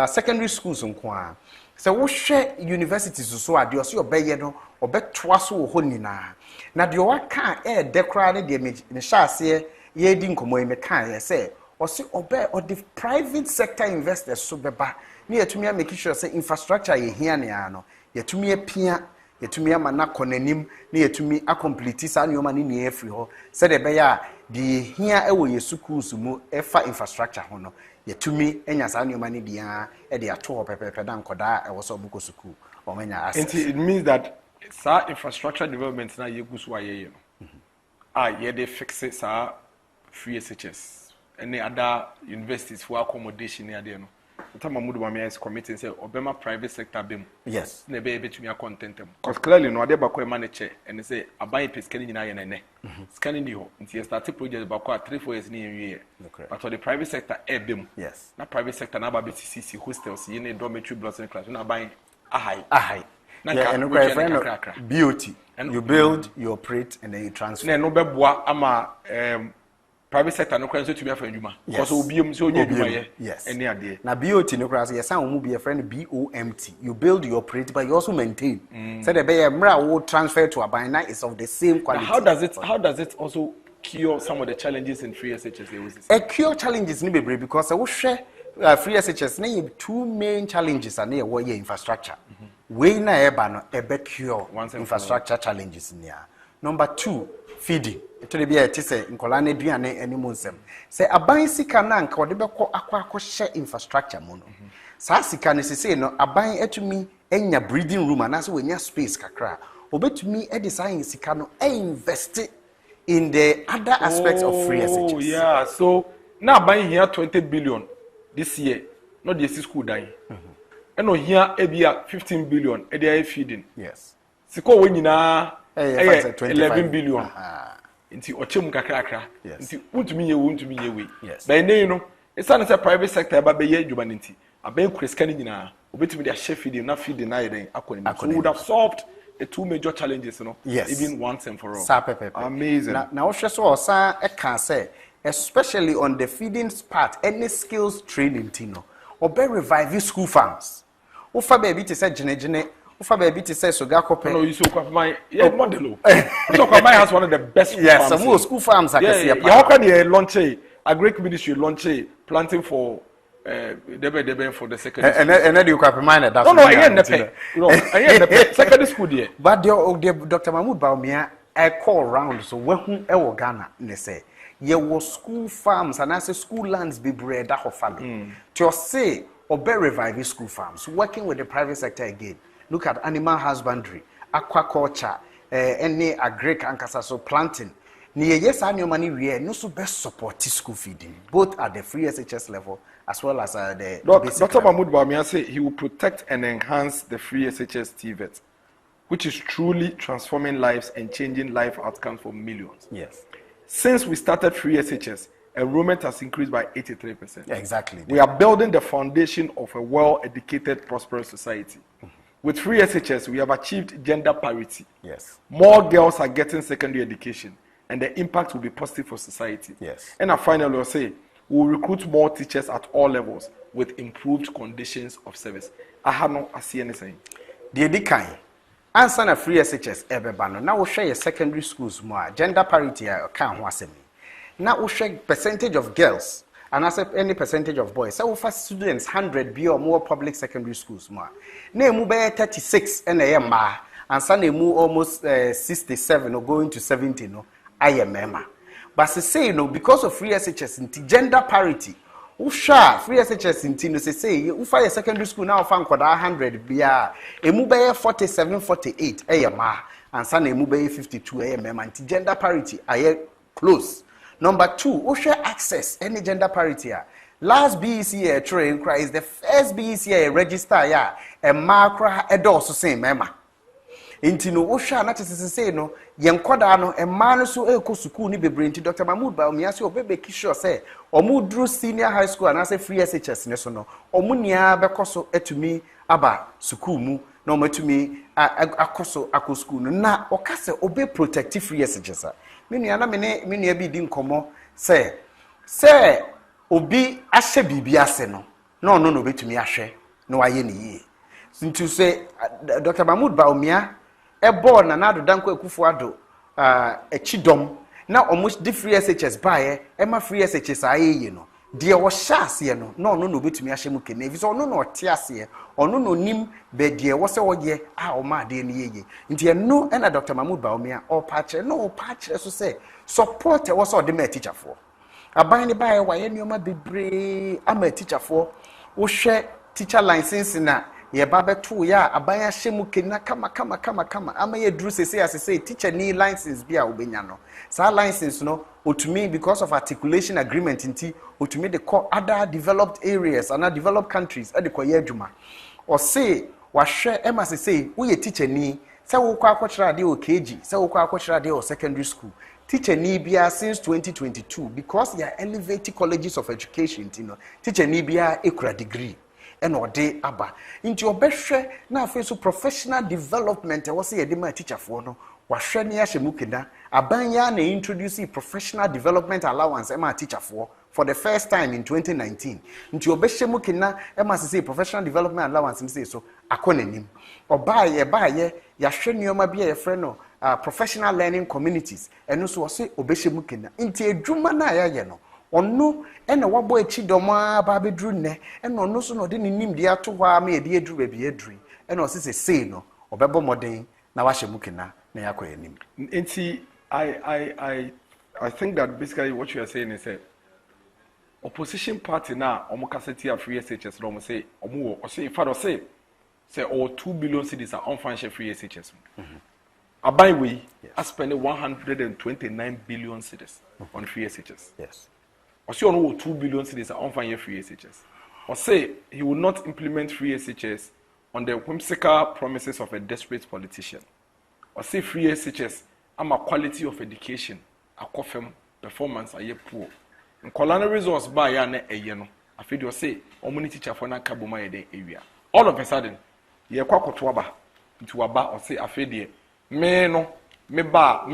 secondary schools nko a. So wo hwe universities so ade o so obeye no obetoa so wo honina. Na de o aka dekra ne de me hyase ye di nkomo e me kan ye say o se obe o the private sector investors so beba ni etumi make sure say infrastructure ye hia ne ano yetumi apia yetumi amana konanim na yetumi acomplete sa nyoma ne ne afri ho se de be ya de hia ewo ye schools mu efa infrastructure ho no yetumi enya sa nyoma ne dia e de ato ho pepepe da nkoda e wo so buko school o menya access. It means that sa infrastructure development na ye gusu aye no ye dey fix it sa free SHS any other universities for accommodation near there no. Mahmoud Bawumia is committing say Obama private sector bem. Yes. Na be betumi a content them. Because clearly no ade bako manager and they say aban pe scanning nyina ye nene. Scanning di ho. Nti start project bako 3-4 years ni enwie. But for the private sector bem. Yes. Na private sector na ba be CC hostels ye ne dormitory blocks and class na aban ahai. Yeah, and BOT. You build, you operate, and then you transfer. Na no be boa ama private sector no kwan so to be afa adwuma because obiom so onye adwuma ye any ade na BOT no kwan so yes an be a friend BOMT you build you operate but you also maintain so the be mra wo transfer to abina is of the same quality. How does it also cure some of the challenges in free SHS they was a cure challenges ni bebre because we share free SHS na two main challenges are na we infrastructure we na eba no ebe cure infrastructure challenges nia. Number 2 feeding. Itole bia eti se nkola na aduane animu nsem. Se aban sika na nka wode bekọ akwa share infrastructure mu no. Sa sika ne sese no aban etumi enya breathing room anase wenya space kakra. Obetumi e design sika no invest in the other aspects of free SHS. Oh yeah, so now aban here 20 billion this year. Not the school dying. And no here ebia 15 billion e dey feeding. Yes. Siko we nyina 11 billion. Nti ochem kakrakra. Nti untumi ye we. Yes. By now you know, it's not a private sector ba be ye adwuma nti. Aben kreska ni nyina. Obetumi dey share feeding na feeding na yeden akoni. So would have solved the two major challenges, you know. Yes. Even once and for all. Amazing. Now what so san e can say especially on the feeding part any skills training tino. Obe revive school farms. Ofa baby to say gene Ufa baby to say so gakope. No, you so my model. So my has one of the best farms. Yes, some school farms I can see. Yeah, how can you launch a Greek ministry launch a planting for debe for the secondary school. And then you can mind that. No, I ain't the secondary school there. But the Dr. Mahmoud Bawumia I call around so when ewo Ghana ne say ye was school farms and as school lands be bred that of family. To say obe revive school farms working with the private sector again. Look at animal husbandry, aquaculture, any agric and so planting. Near yes, annual money we no so best support school feeding, both at the free SHS level as well as the Dr. Mahmoud Bawumia say he will protect and enhance the free SHS TVET, which is truly transforming lives and changing life outcomes for millions. Yes. Since we started free SHS, enrollment has increased by 83%. Yeah, exactly. We are building the foundation of a well-educated, prosperous society. With free SHS, we have achieved gender parity. Yes. More girls are getting secondary education, and the impact will be positive for society. Yes. And finally, we'll say we will recruit more teachers at all levels with improved conditions of service. I have no see anything. The Edikai, answer na free SHS ebebano. Now we share secondary schools more gender parity. Can't wasemi. Now we share percentage of girls. And as any percentage of boys, so for students 100 be or more public secondary schools more. Name be 36 and a ma, and some move almost 67 or going to 70 no. I am but say no because of free SHS in gender parity. Usha free SHS in Tino say you fire secondary school now fan 100 be a move 47 48 a ma, and some move 52 a and gender parity I close. Number 2, Osha access any gender parity. Last BEC train cry is the first BEC register a macra also same mema. enti no wo hwa na tesese no ye nkoda no emma no so eko school ni bebre enti Dr. Mahmood Bawumia se obebe kisho se omu duru senior high school and say free SHS ne so no omu nia bekoso etumi aba school mu na omu etumi akoso akọ school no na okase obe protect free SHS a me nua bi di nkomo se obi ahye bibi ase no na ono no betumi ahwe na waye ne yie sintu se Dr. Mahmood Bawumia ebo na nado danko ekufu ado echidom na almost the free SHS bae ema free SHS ayeye no de wo hyase no na ono no betumi ahye mu kene efi so ono no ote ase ono no nim be de wo se woye a o ma de ne yeye nti eno na Dr. Mahmood Bawumia o pache so se support wo so de ma teacher for aban ne bae wa ye nioma bebre ama teacher for wo hwe teacher license na ye baba to ya abaya hyemu kena kama ama ye duru sese teacher ni license bia obenya no sa license no otumi because of articulation agreement nti otumi de call other developed areas and developed countries e de koye adwuma o say wa hwe ema sese wo ye teacher ni se wo kwa akochira de o KG se wo kwa akochira de o secondary school teacher ni bia since 2022 because they are elevated colleges of education teacher ni bia ekura degree and ode aba into obehwe na afi so professional development wo say yede ma teacher for no wa hwe ne ya hyemu kena aban ya na introduce professional development allowance ma teacher for the first time in 2019 into obehwemu kena ma say professional development allowance say so akonanim obaye ya hwe nioma bia ye frɛ no professional learning communities eno so say obehwemu kena into adwuma na ya no ono ene wabo echidoma ba bedru ne ene ono so no de nim de ato hwa ma ye de edru ba bi edru ene o se sei no obebo moden na wa hyemu kena na yakọ enim nti I think that basically what you are saying is that opposition party na omo kaseti a free SHS no say omo o say father say 2 billion cedis are unfinanced free SHS. Abai we are spending 129 billion cedis on free SHS. Yes. Or say on 2 billion cedis are unfinanced free SHS. Or say he will not implement free SHS on the whimsical promises of a desperate politician. Or say free SHS am a quality of education, a coffin performance a poor. In colonial resource by yana a yeno. I feel you say omuni teacher for na kabuma area. All of a sudden, ye kwa kotwaba into aba or say afedie me no me ba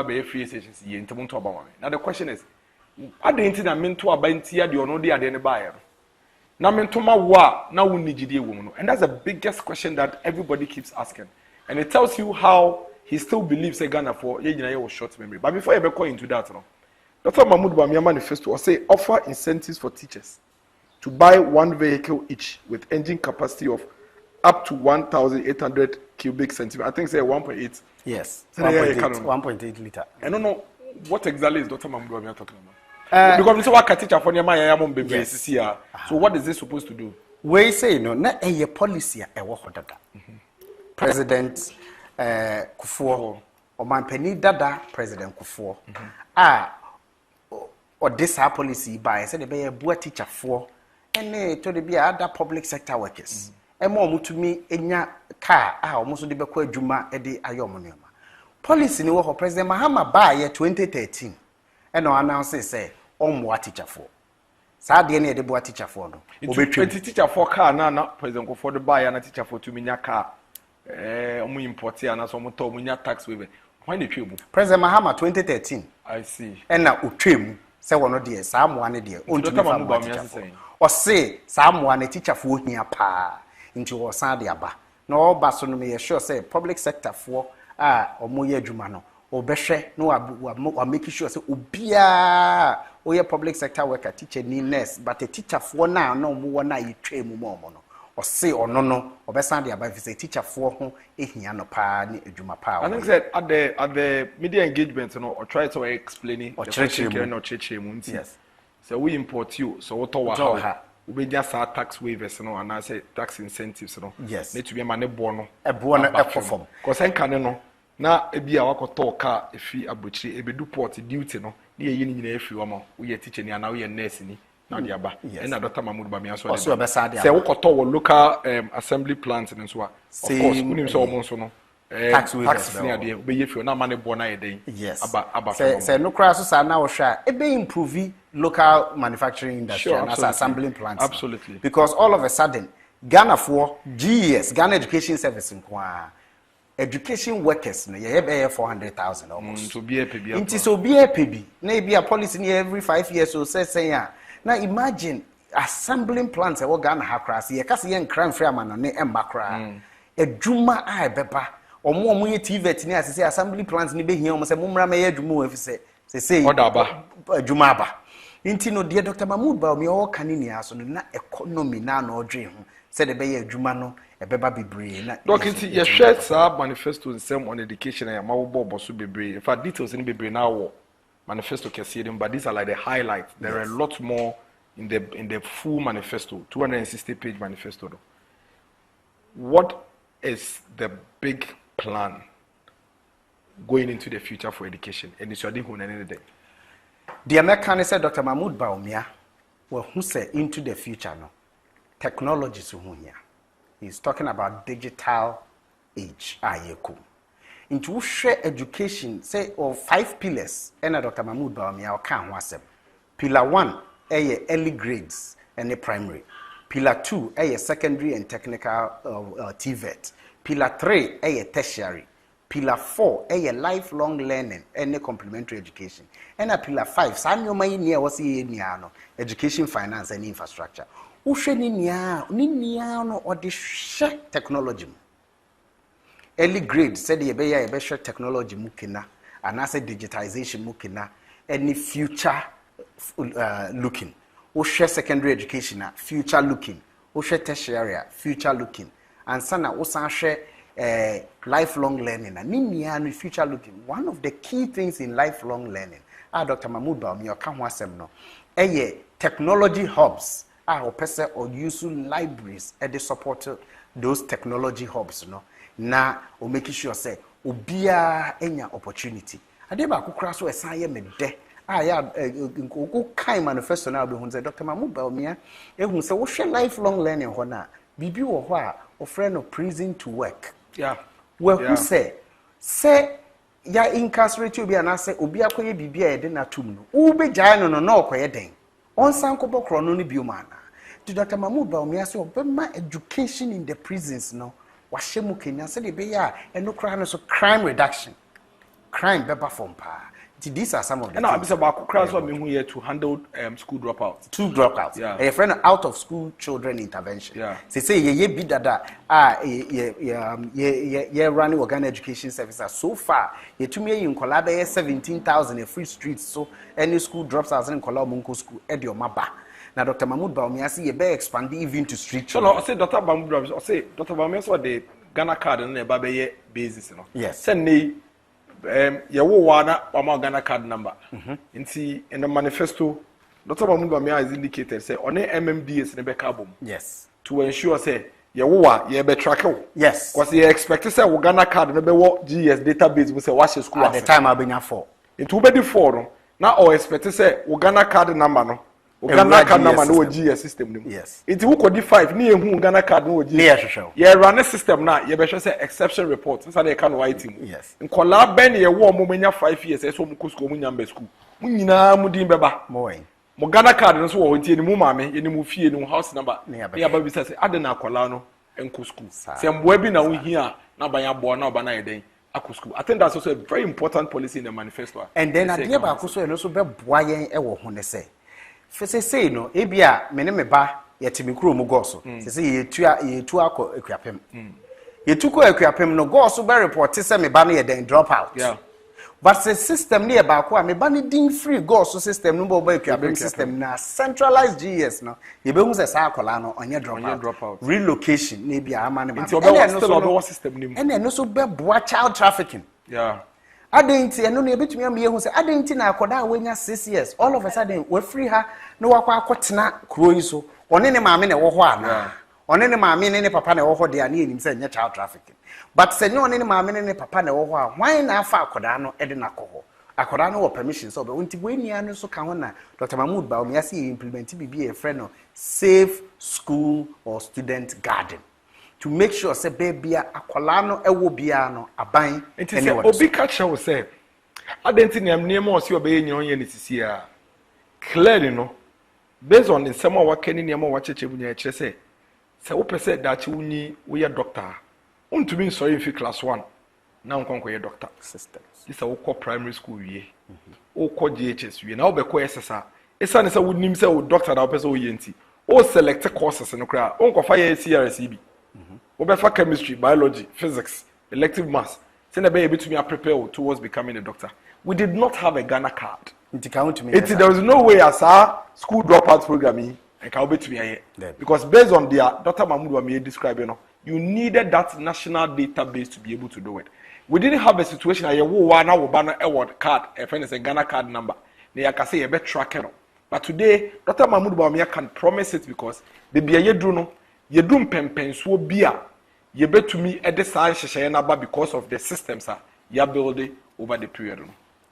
be free SHS ye ntemuntu aba wan. Now the question is, adenti na mento aba ntia de ono de ade ne ba ye. Na mento ma wa na wonni gidie wo no. And that's the biggest question that everybody keeps asking. And it tells you how he still believes a Ghana for ye was short memory. But before I ever go into that, no. Dr. Mahmood Bawumia manifesto or say offer incentives for teachers to buy one vehicle each with engine capacity of up to 1,800 cubic centimeters. I think say 1.8. Yes, So 1.8 liter. I don't know what exactly is Dr. Mahmood Bawumia talking about. Because we say what teacher for Nyama Yamon baby is here. So what is this supposed to do? We say no, na a policy a dada. President Kufuor or Mampeni Dada, President Kufuor. Or this our policy by said be a boy teacher for and to be other public sector workers. And more to me enya car almost the Bekwe Juma Edi Ayomonema. Policy no for President Mahama by 2013 and no announces say more teacher for. Sadly, any the boy teacher for no. 20 teacher for car na President Kufuor the buy and a teacher for 2 million car. Omu import and so much munya tax waiver. When the tribute President Mahama 2013. I see. And now utrim say one of dear someone dear. Or say someone a teacher for near pa into or Sadiaba. No bason may sure say public sector for or moye jumano or beshe no or making sure say ubia or your public sector worker teacher need less, but a teacher for now no more na you train more mono. Or say or no or beside the above is a teacher for whom he no pa ni ejuma pa. I think that at the media engagement, or try to explain or church. Yes. So we import you. So what our we just our tax waivers, and I say tax incentives, Yes. Need to be a money bono. A bono form. Because I can't now a be our car if he a butchery, a do port duty, no, near you if you are we are teaching and now we are nursing. Yes. And Dr. Mahmood Bawumia so beside say we local assembly plants and so on. Of course, we so no tax waivers near the be if you na money born na day. Yes. Aba Say no crash so na wo hwa e be improve local manufacturing industry sure, and as assembling plants. Absolutely. Because all of a sudden Ghana for GES, Ghana Education Service nkwa education workers no ye be 400,000 almost. To be a PB. Inti so be a PB. Na be a policy every 5 years so say ya. Now imagine assembling plants e wo Ghana ha kra se ye kase ye nkran free amano ne emba kra. Edwuma a beba omo ye TVET ni asese assembly plants ni be hia omo se momra me ye edwuma afise se Order ba edwuma aba. Inti no dear Dr. Mahmoud ba me o kanini aso no na economy na na odwe ho se de be ye edwuma no ebeba bebre na Dokinti ye share sa manifesto in some on education and ma wo boso bebre. In fact details in bebre na wo manifesto kesi dem, but these are like the highlights. There are a lot more in the full manifesto, 260-page manifesto. What is the big plan going into the future for education? And it's your day. The American said Dr. Mahmoud Baumia, well, who said into the future no technology so here. He's talking about digital age. Into share education, say of 5 pillars, and Dr. Mahmoud Baumia can wasem. Pillar 1, early grades and the primary. Pillar 2, secondary and technical TVET. Pillar 3, tertiary. Pillar 4, lifelong learning and complementary education. And a pillar 5, Samuel Maynia was education, finance, and infrastructure. Ushe ni or the share technology. Early grade said the share technology mukina, and as a digitization mukina, any future looking. Ushe secondary education, future looking. Ushe tertiary, future looking. And sana usa share lifelong learning and future looking. One of the key things in lifelong learning, Dr. Mahmoud Baumia Kamwasem technology hubs. Person or use libraries and they support those technology hubs, na o make sure say obia enya opportunity. Adeba akukra so esan me de. Go kind manifesto na be hu say Dr. Mahmoud Baumia ehun say wo hwe lifelong learning ho na bibi wo ho a o friend of prison to work. Yeah. Well, who say ya incarcerate obi na say obi akoye bibi a de na tum no. Wo be jai no na okoye den. Onsan ko bokro no ni biomana. To Dr. Mahmoud Baumia say obema education in the prisons no. Washemu Kenya say be ya and no crime so crime reduction. Crime beba from pa. These are some of the and I'm about crowds here to handle school dropouts. 2 dropouts. Yeah. A friend out of school children intervention. Yeah. They say ye be dada ye running organ education services. So far, ye to me in Kolabe 17,000 a free streets. So any school drops out in Kolamunko school at your maba. Now Dr. Mahmoud Baumia see ye be expand even to street children. So I say Dr. Mahmoud I say Dr. Baumia what the Ghana card and the baby basis, Yes. Send me yawo wana wama Ghana card number. In the manifesto, Dr. Mahmoud Baumia has indicated say on MMDS ne be carbon. Yes. To ensure say yawo ye be track. Yes. Because you expect say we Ghana card ne be what GS database we say what school at the time I been 4. It will be the 4 no. Now or expect say we Ghana card number no. Ghana card number no GS system. Yes. It will code 5 ni ehun Ghana card no GS. Near show. Yeah, run a system now. You be sure say exception report. So they can write him. Yes. In kola ben ye wo mo menya 5 years. So mo school mo nyamba school. Mo nyina mo din beba. Mo Ghana card no so wo tie ni mo maame, ye ni mo fie ni house number. Ya ba bi say adena kola no enko school. Say mboa bi na wo hia na ban ya bo na oba na yeden. School. I think that's also a very important policy in the manifesto. And then at the aba so no so be boa yen e wo ho ne say. Say no ebia me ne me ba yetimi kuro mu go so say yetu akọ akuapem yetu ko akuapem no go so be report say me ba no ye den drop out. Yeah. But the system ne ba ko a me ba ne din free go so system no ba akuapem system na centralized GS no ye be hu say sa akola no onye drop out relocation ne bia ama ne ba still system nim and no so be boa child trafficking. Yeah. Adenti eno na ebetumi am yehu se adenti na akoda a wenya 6 years all of a sudden we free her no wakwa akotena kuro yi so one ne maame na wo ho ana one ne maame ne papa na wo ho de ana enim se nya child trafficking but se ne one ne maame ne papa na wo ho a hwan na afa akoda no e de na koho akoda no wo permission so be wonti bwania no so ka ho na Dr. Mahmoud Baumia say implement bibi e friend no safe school or student garden to make sure say baby akwala no ewo bia no aban Enti say obi ka chewo say adenti niam niam o se obeye nyon ye ne sisi a clearly no based on the same wa kani niam wa cheche bunya kire say wo pese da che wuni wo ye doctor untumi so ye fi class 1 na nkonko ye doctor systems this a wo primary school wie wo ko GHS wie na wo be ko SSA esa ne say wo nim say wo doctor da wo pese wo ye nti wo select courses no kra wo nkofa ye CRCB wo be fa chemistry biology physics elective maths say na be able to prepare towards becoming a doctor. We did not have a Ghana card. There was no way as our school dropout program and can be to me because based on their Dr. Mahmoud Wamiye described, you needed that national database to be able to do it. We didn't have a situation where you one award card, a friend is a Ghana card number. They can say a better tracker. But today, Dr. Mahmoud Wamiye can promise it because the be a yedruno, yedrum pen so beer. You bet to me at the side because of the systems you building over the period.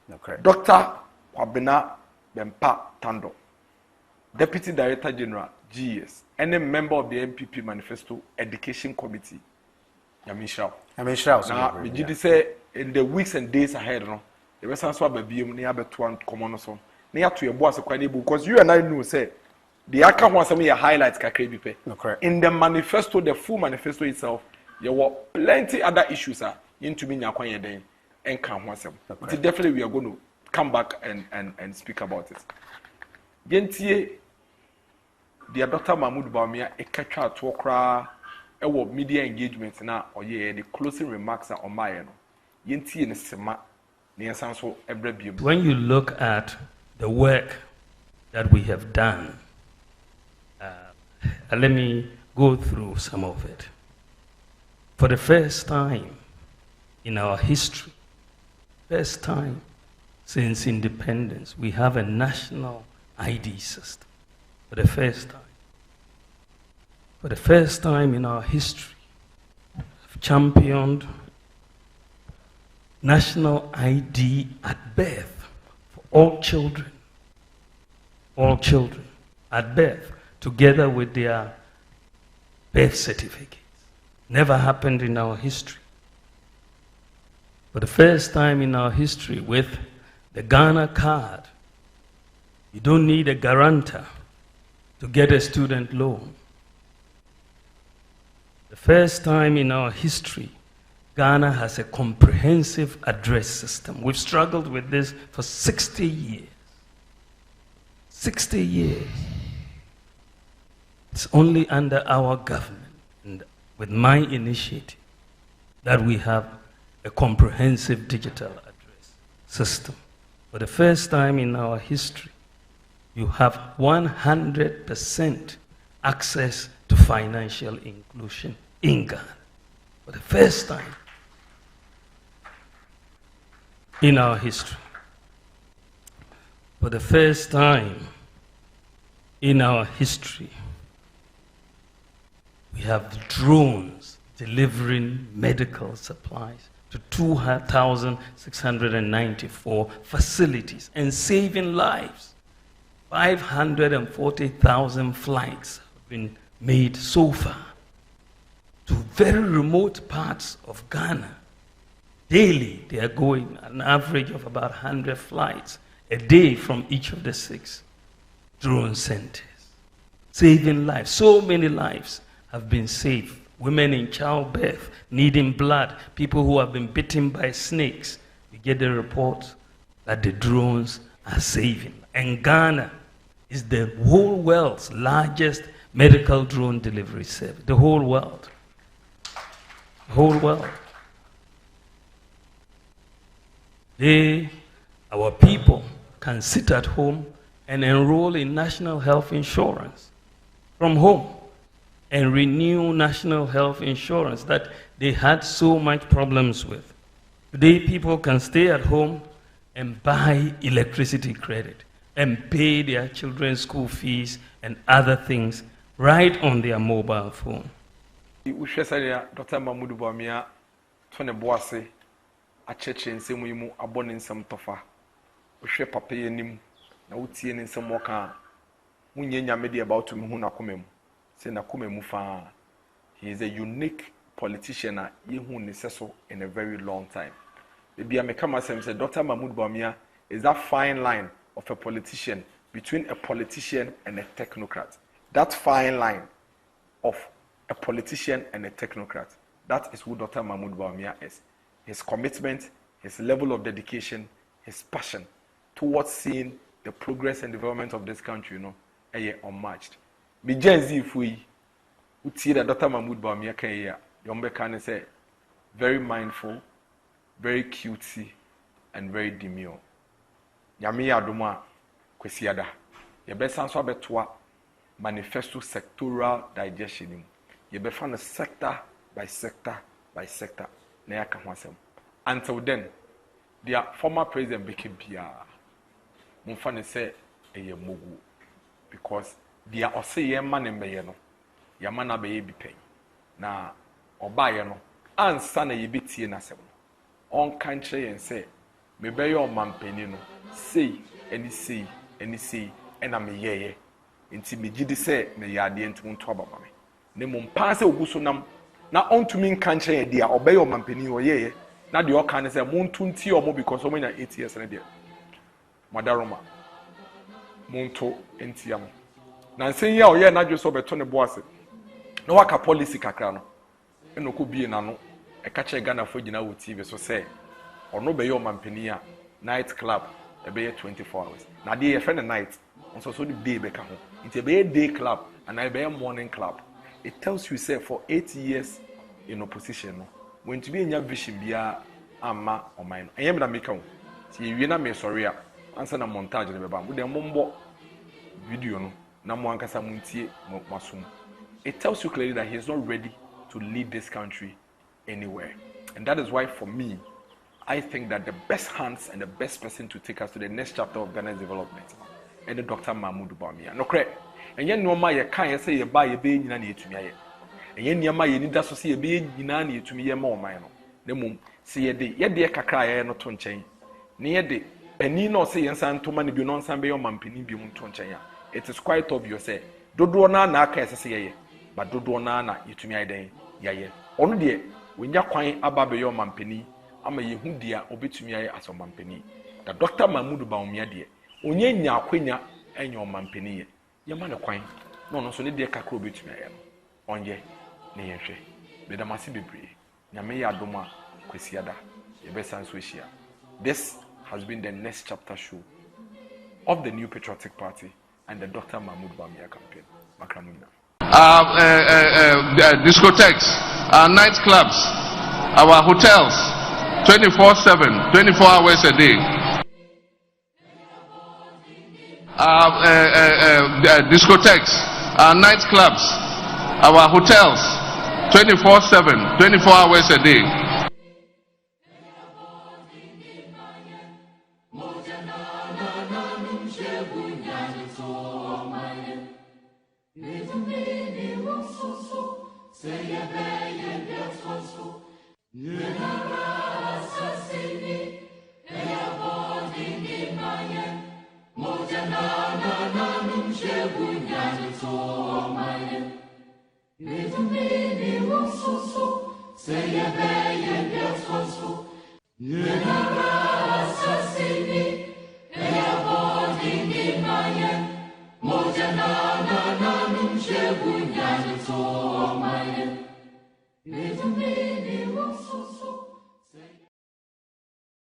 Okay. Dr. Kwabena Bempa Tando, Deputy Director General, GES, any member of the MPP Manifesto Education Committee. Now, we say in the weeks and days ahead, the rest of us be near one common son. Near to your boss, because you and I know, say, the account wants some highlights. In the manifesto, the full manifesto itself, there were plenty other issues into me and come once. Definitely we are going to come back and speak about it. Gentie, the Dr. Mahmoud Bawumia a catcher to okra media engagement now or the closing remarks are on my end. Gentie and Sema near Sanso Ebrebium. When you look at the work that we have done, let me go through some of it. For the first time in our history, first time since independence, we have a national ID system. For the first time. For the first time in our history, we've championed national ID at birth for all children. All children at birth, together with their birth certificates. Never happened in our history. For the first time in our history, with the Ghana card, you don't need a guarantor to get a student loan. The first time in our history, Ghana has a comprehensive address system. We've struggled with this for 60 years. 60 years. It's only under our government and with my initiative that we have a comprehensive digital address system. For the first time in our history, you have 100% access to financial inclusion in Ghana. For the first time in our history. For the first time in our history, we have drones delivering medical supplies to 2,694 facilities and saving lives. 540,000 flights have been made so far to very remote parts of Ghana. Daily, they are going an average of about 100 flights a day from each of the 6 drone centers, saving lives. So many lives have been saved. Women in childbirth, needing blood, people who have been bitten by snakes. We get the report that the drones are saving. And Ghana is the whole world's largest medical drone delivery service. The whole world. The whole world. Our people can sit at home and enroll in national health insurance from home and renew national health insurance that they had so much problems with. Today, people can stay at home and buy electricity credit and pay their children's school fees and other things right on their mobile phone. Dr. Mahmoud Bawumia, Tony Boase, a church in Semuimu, abonin some tofa. Ushe papa yenim, na uti in some waka. Munyenya media about to Muhuna Kumem. Say na kumemu fa. He is a unique politician who necessary in a very long time. Maybe I may come and say, Dr. Mahmoud Bawumia is that fine line of a politician between a politician and a technocrat. That fine line of a politician and a technocrat. That is who Dr. Mahmoud Bawumia is. His commitment, his level of dedication, his passion towards seeing the progress and development of this country, is unmatched. Me Gen Z fui, uti that Dr. Mahmoud Bawumia can hear. Yombe can say, very mindful, very cutesy, and very demure. Yami aduma kwesiada. Yebe sanso abetwa manifesto sectoral digestion. Yebe fan sector by sector by sector. Na yaka hwasem. Until then, their former president became Bia. Mufane say eye mogu. Because their ose ye man mbeye no. Ya mana beye bi pen. Na obaye no. Ansa na yebetie na sem. On country and say, me be your man penino. Say, any say, and I'm a ye. Inti me gidi say, me yadi enti mun toba mame. Ne mun pass oguso nam. Na on to mean country dia obey your man penino ye. Na the all can say, mun tunti or mo because so many 8 years and there. Madaroma. Munto entiam. Na nsen ya oye na dwo beto ne boase. Na waka policy kakra no. Eno ko bie na no. E ka che Ghana fo gina wo TV so say ono be your mampani a night club e be 24 hours. Na dey e friend night. Onso so the day be ka ho. It be day club and I be morning club. It tells you say for 8 years in opposition no. When to be in your vision bia ama o mine. Enyem na make ho. Ti ewie na me sorry a ansa na montage ne be ba. Wo de mombo video no na mo ankasa muntie masum. It tells you clearly that he is not ready to lead this country anywhere. And that is why for me, I think that the best hands and the best person to take us to the next chapter of Ghana's development is the Dr. Mahmoud Bawumia. No correct. And yet no ma ye kan say ye buy ye be nyina na yetumi aye. And yet niam ye nida so say ye be nyina na yetumi ye ma o man no. Ne mum say ye de kakra ye no to nchen. Ne ye de pani no say ye nsan to ma ne bi no nsan be ye mampani bi mu to nchen ya. It is quite obvious say dodo na aka say ye but dodo na yetumi aye den ye. Onu de wenya kwan aba be ye mampani ama ye hu dia obetumi aye asomampani. The Dr. Mahmoud Bawumia de onye nya akwenya enyo mampani ye. Ye ma ne kwan no so ne de kakra obetumi aye no. Onye ne ye hwe. Be da mase bebre. Nyame ya adoma kwesiada. Ye be sanso ehia. This has been the next chapter show of the New Patriotic Party and the Dr. Mahmoud Bawumia campaign. Makramuna. Discotheques, nightclubs, our hotels, 24/7, 24 hours a day. Discotheques, nightclubs, our hotels, 24/7, 24 hours a day. Little baby, so